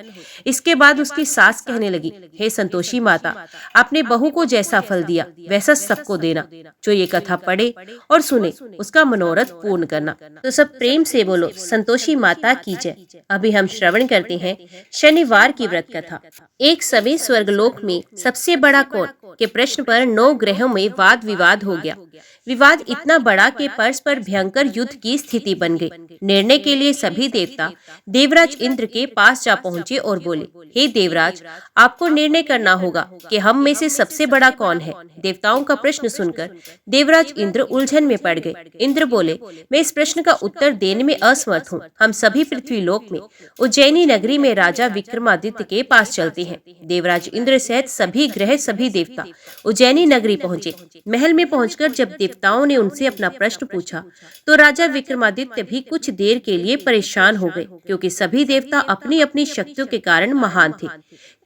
[SPEAKER 1] इसके बाद उसकी सास कहने लगी, हे संतोषी माता, आपने बहू को जैसा फल दिया वैसा सबको देना। जो ये कथा पढ़े और सुने उसका मनोरथ पूर्ण करना। तो सब प्रेम से बोलो, संतोषी माता की जय। अभी हम श्रवण करते हैं शनिवार की व्रत कथा। एक समय स्वर्गलोक में सबसे बड़ा कौन के प्रश्न पर 9 ग्रहों में वाद विवाद हो गया। विवाद इतना बड़ा कि परस्पर भयंकर युद्ध की स्थिति बन गई। निर्णय के लिए सभी देवता देवराज इंद्र के पास जा पहुंचे और बोले, हे देवराज, आपको निर्णय करना होगा कि हम में से सबसे बड़ा कौन है। देवताओं का प्रश्न सुनकर देवराज इंद्र उलझन में पड़ गए। इंद्र बोले, मैं इस प्रश्न का उत्तर देने में असमर्थ हूँ। हम सभी पृथ्वी लोक में उज्जैनी नगरी में राजा विक्रमादित्य के पास चलते हैं। देवराज इंद्र सहित सभी ग्रह सभी देवता उज्जैनी नगरी पहुंचे। महल में पहुंचकर जब देवताओं ने उनसे अपना प्रश्न पूछा तो राजा विक्रमादित्य भी कुछ देर के लिए परेशान हो गए, क्योंकि सभी देवता अपनी अपनी शक्तियों के कारण महान थे।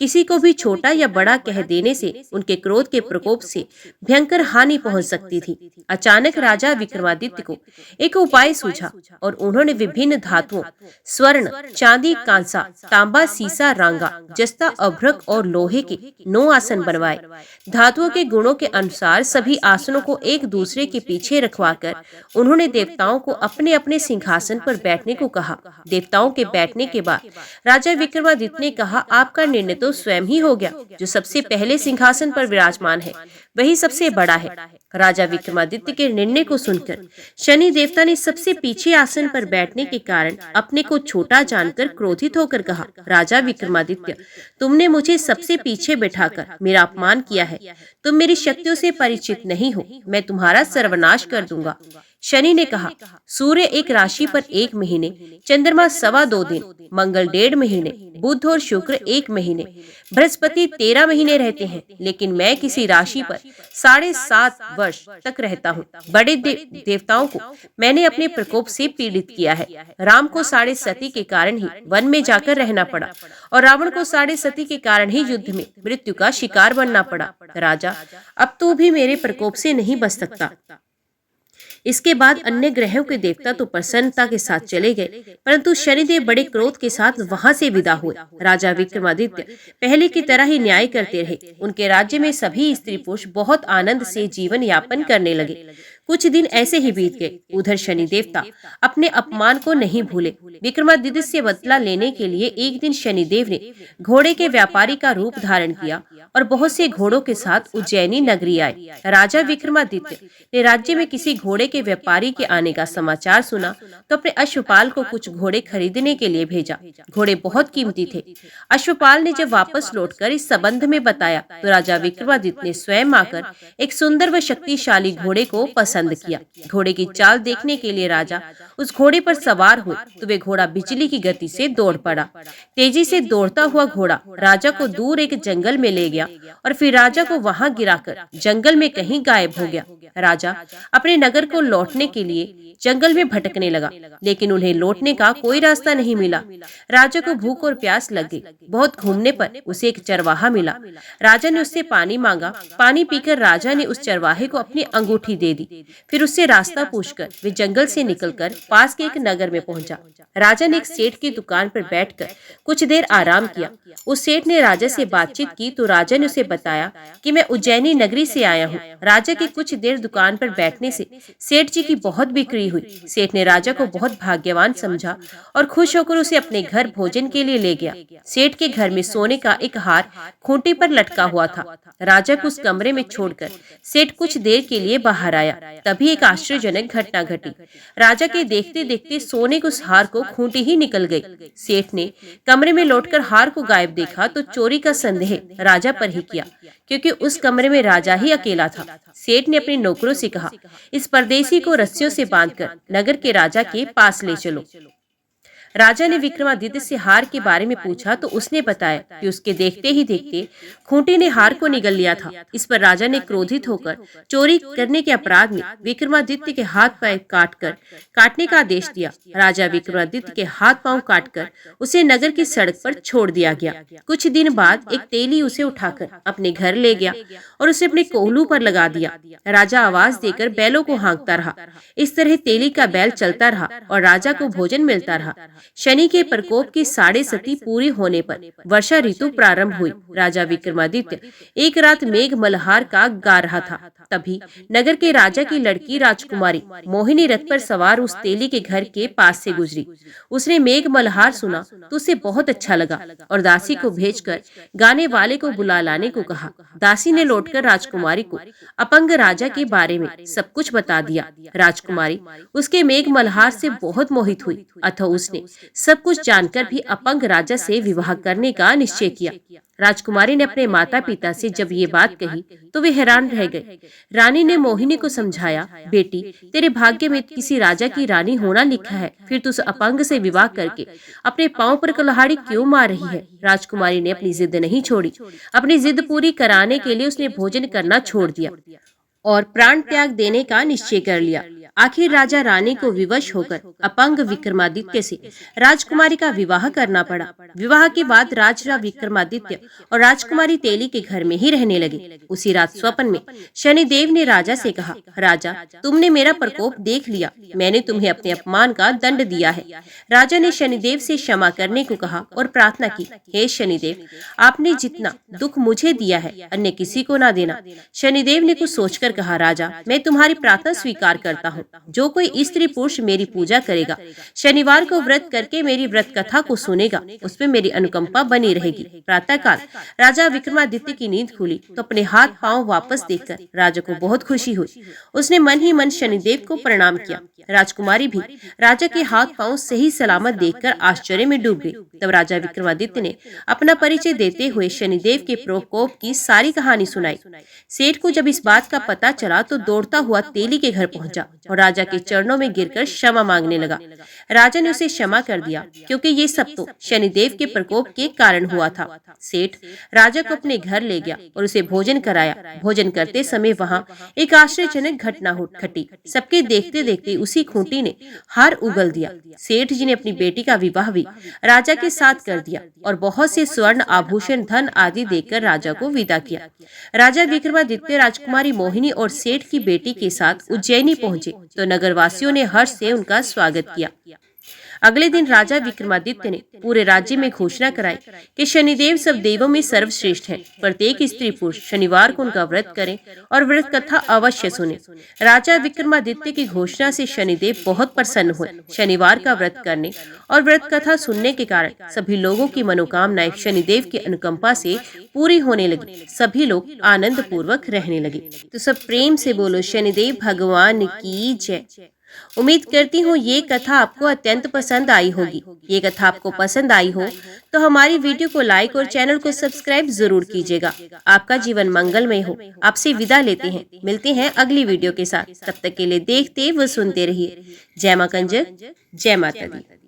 [SPEAKER 1] किसी को भी छोटा या बड़ा कह देने से उनके क्रोध के प्रकोप से भयंकर हानि पहुंच सकती थी। अचानक राजा विक्रमादित्य को एक उपाय सूझा और उन्होंने विभिन्न धातुओं स्वर्ण, चांदी, कांसा, तांबा, सीसा, रांगा, जस्ता, अभ्रक और लोहे के 9 आसन बनवाए। धातुओं के गुणों के अनुसार सभी आसनों को एक दूसरे के पीछे रखवाकर उन्होंने देवताओं को अपने अपने सिंहासन पर बैठने को कहा। देवताओं के बैठने के बाद राजा विक्रमादित्य ने कहा, आपका निर्णय तो स्वयं ही हो गया। जो सबसे पहले सिंहासन पर विराजमान है वही सबसे बड़ा है। राजा विक्रमादित्य के निर्णय को सुनकर शनि देवता ने सबसे पीछे आसन पर बैठने के कारण अपने को छोटा जानकर क्रोधित होकर कहा, राजा विक्रमादित्य, तुमने मुझे सबसे पीछे बैठाकर मेरा अपमान किया है। तुम मेरी शक्तियों से परिचित नहीं हो, मैं तुम्हारा सर्वनाश कर दूंगा। शनि ने कहा, सूर्य एक राशि पर 1 महीने, चंद्रमा 2.25 दिन, मंगल 1.5 महीने, बुध और शुक्र 1 महीने, बृहस्पति 13 महीने रहते हैं, लेकिन मैं किसी राशि पर 7.5 वर्ष तक रहता हूँ। बड़े देवताओं को मैंने अपने प्रकोप से पीड़ित किया है। राम को 7.5 के कारण ही वन में जाकर रहना पड़ा और रावण को 7.5 के कारण ही युद्ध में मृत्यु का शिकार बनना पड़ा। राजा, अब तू भी मेरे प्रकोप से नहीं बच सकता। इसके बाद अन्य ग्रहों के देवता तो प्रसन्नता के साथ चले गए, परंतु शनिदेव बड़े क्रोध के साथ वहां से विदा हुए। राजा विक्रमादित्य पहले की तरह ही न्याय करते रहे। उनके राज्य में सभी स्त्री पुरुष बहुत आनंद से जीवन यापन करने लगे। कुछ दिन ऐसे ही बीत गए। उधर शनि देवता अपने अपमान को नहीं भूले। विक्रमादित्य से बदला लेने के लिए एक दिन शनिदेव ने घोड़े के व्यापारी का रूप धारण किया और बहुत से घोड़ों के साथ उज्जैनी नगरी आए। राजा विक्रमादित्य ने राज्य में किसी घोड़े के व्यापारी के आने का समाचार सुना तो अपने अश्वपाल को कुछ घोड़े खरीदने के लिए भेजा। घोड़े बहुत कीमती थे। अश्वपाल ने जब वापस लौटकर इस संबंध में बताया तो राजा विक्रमादित्य ने स्वयं आकर एक सुंदर व शक्तिशाली घोड़े को पसंद किया। घोड़े की चाल देखने के लिए राजा उस घोड़े पर सवार हुए तो वे घोड़ा बिजली की गति से दौड़ पड़ा। तेजी से दौड़ता हुआ घोड़ा राजा को दूर एक जंगल में ले गया और फिर राजा को वहां गिराकर जंगल में कहीं गायब हो गया। राजा अपने नगर को लौटने के लिए जंगल में भटकने लगा, लेकिन उन्हें लौटने का कोई रास्ता नहीं मिला। राजा को भूख और प्यास लग गई। बहुत घूमने पर उसे एक चरवाहा मिला। राजा ने उससे पानी मांगा। पानी पीकर राजा ने उस चरवाहे को अपनी अंगूठी दे दी। फिर उससे रास्ता पूछकर वे जंगल से निकलकर पास के एक नगर में पहुंचा। राजा ने एक सेठ की दुकान पर बैठकर कुछ देर आराम किया। उस सेठ ने राजा से बातचीत की तो राजा ने उसे बताया कि मैं उज्जैनी नगरी से आया हूँ। राजा के कुछ देर दुकान पर बैठने से सेठ जी की बहुत बिक्री हुई। सेठ ने राजा को बहुत भाग्यवान समझा और खुश होकर उसे अपने घर भोजन के लिए ले गया। सेठ के घर में सोने का एक हार खूंटी पर लटका हुआ था। राजा को उस कमरे में छोड़कर सेठ कुछ देर के लिए बाहर आया। तभी एक आश्चर्यजनक घटना घटी। राजा के देखते देखते सोने के उस हार को खूंटी ही निकल गई। सेठ ने कमरे में लौटकर हार को गायब देखा तो चोरी का संदेह राजा पर ही किया, क्योंकि उस कमरे में राजा ही अकेला था। सेठ ने अपने नौकरों से कहा, इस परदेसी को रस्सियों से बांधकर नगर के राजा के पास ले चलो। राजा ने विक्रमादित्य से हार के बारे में पूछा तो उसने बताया कि उसके देखते ही देखते खूंटी ने हार को निगल लिया था। इस पर राजा ने क्रोधित होकर चोरी करने के अपराध में विक्रमादित्य के हाथ पैर काटने का आदेश दिया। राजा विक्रमादित्य के हाथ पांव काटकर उसे नगर की सड़क पर छोड़ दिया गया। कुछ दिन बाद एक तेली उसे उठाकर अपने घर ले गया और उसे अपने कोहलू पर लगा दिया। राजा आवाज देकर बैलों को हाँकता रहा। इस तरह तेली का बैल चलता रहा और राजा को भोजन मिलता रहा। शनि के प्रकोप की 7.5 पूरी होने पर वर्षा ऋतु प्रारंभ हुई। राजा विक्रमादित्य एक रात मेघ मल्हार का गा रहा था। तभी नगर के राजा की लड़की राजकुमारी मोहिनी रथ पर सवार उस तेली के घर के पास से गुजरी। उसने मेघ मल्हार सुना तो उसे बहुत अच्छा लगा और दासी को भेजकर गाने वाले को बुला लाने को कहा। दासी ने लौटकर राजकुमारी को अपंग राजा के बारे में सब कुछ बता दिया। राजकुमारी उसके मेघ मल्हार से बहुत मोहित हुई, अतः उसने सब कुछ जानकर भी अपंग राजा से विवाह करने का निश्चय किया। राजकुमारी ने अपने माता पिता से जब ये बात कही तो वे हैरान रह गए। रानी ने मोहिनी को समझाया, बेटी तेरे भाग्य में किसी राजा की रानी होना लिखा है, फिर तू उस अपंग से विवाह करके अपने पांव पर कुल्हाड़ी क्यों मार रही है। राजकुमारी ने अपनी जिद नहीं छोड़ी। अपनी जिद पूरी कराने के लिए उसने भोजन करना छोड़ दिया और प्राण त्याग देने का निश्चय कर लिया। आखिर राजा रानी को विवश होकर अपंग विक्रमादित्य से राजकुमारी का विवाह करना पड़ा। विवाह के बाद राजा विक्रमादित्य और राजकुमारी तेली के घर में ही रहने लगे। उसी रात स्वप्न में शनिदेव ने राजा से कहा, राजा तुमने मेरा प्रकोप देख लिया, मैंने तुम्हें अपने अपमान का दंड दिया है। राजा ने शनिदेव से क्षमा करने को कहा और प्रार्थना की, हे शनिदेव आपने जितना दुख मुझे दिया है अन्य किसी को ना देना। शनिदेव ने कुछ सोचकर कहा, राजा मैं तुम्हारी प्रार्थना स्वीकार करता हूँ। जो कोई स्त्री पुरुष मेरी पूजा करेगा, शनिवार को व्रत करके मेरी व्रत कथा को सुनेगा, उसमें मेरी अनुकंपा बनी रहेगी। प्रातःकाल राजा विक्रमादित्य की नींद खुली तो अपने हाथ पांव वापस देखकर राजा को बहुत खुशी हुई। उसने मन ही मन शनिदेव को प्रणाम किया। राजकुमारी भी राजा के हाथ पांव सही सलामत देखकर आश्चर्य में डूब गई। तब राजा विक्रमादित्य ने अपना परिचय देते हुए शनिदेव के प्रकोप की सारी कहानी सुनाई। सेठ को जब इस बात का पता चला तो दौड़ता हुआ तेली के घर पहुंचा और राजा के चरणों में गिरकर क्षमा मांगने लगा। राजा ने उसे क्षमा कर दिया क्योंकि ये सब तो शनिदेव के प्रकोप के कारण हुआ था। सेठ राजा को अपने घर ले गया और उसे भोजन कराया। भोजन करते समय वहाँ एक आश्चर्यजनक घटना घटी। सबके देखते देखते उसी खूंटी ने हार उगल दिया। सेठ जी ने अपनी बेटी का विवाह भी राजा के साथ कर दिया और बहुत से स्वर्ण आभूषण, धन आदि देकर राजा को विदा किया। राजा विक्रमादित्य राजकुमारी मोहिनी और सेठ की बेटी के साथ उज्जैनी पहुंचे तो नगरवासियों ने हर्ष से उनका स्वागत किया। अगले दिन राजा विक्रमादित्य ने पूरे राज्य में घोषणा कराई कि शनिदेव सब देवों में सर्वश्रेष्ठ हैं। प्रत्येक स्त्री पुरुष शनिवार को उनका व्रत करें और व्रत कथा अवश्य सुने। राजा विक्रमादित्य की घोषणा से शनिदेव बहुत प्रसन्न हुए। शनिवार का व्रत करने और व्रत कथा सुनने के कारण सभी लोगों की मनोकामनाएं शनिदेव की अनुकंपा से पूरी होने लगी। सभी लोग आनंद पूर्वक रहने लगे। तो सब प्रेम से बोलो शनिदेव भगवान की जय। उम्मीद करती हूँ ये कथा आपको अत्यंत पसंद आई होगी। ये कथा आपको पसंद आई हो तो हमारी वीडियो को लाइक और चैनल को सब्सक्राइब जरूर कीजिएगा। आपका जीवन मंगलमय हो। आपसे विदा लेते हैं, मिलते हैं अगली वीडियो के साथ। तब तक के लिए देखते व सुनते रहिए। जय मां कंजक, जय माता दी।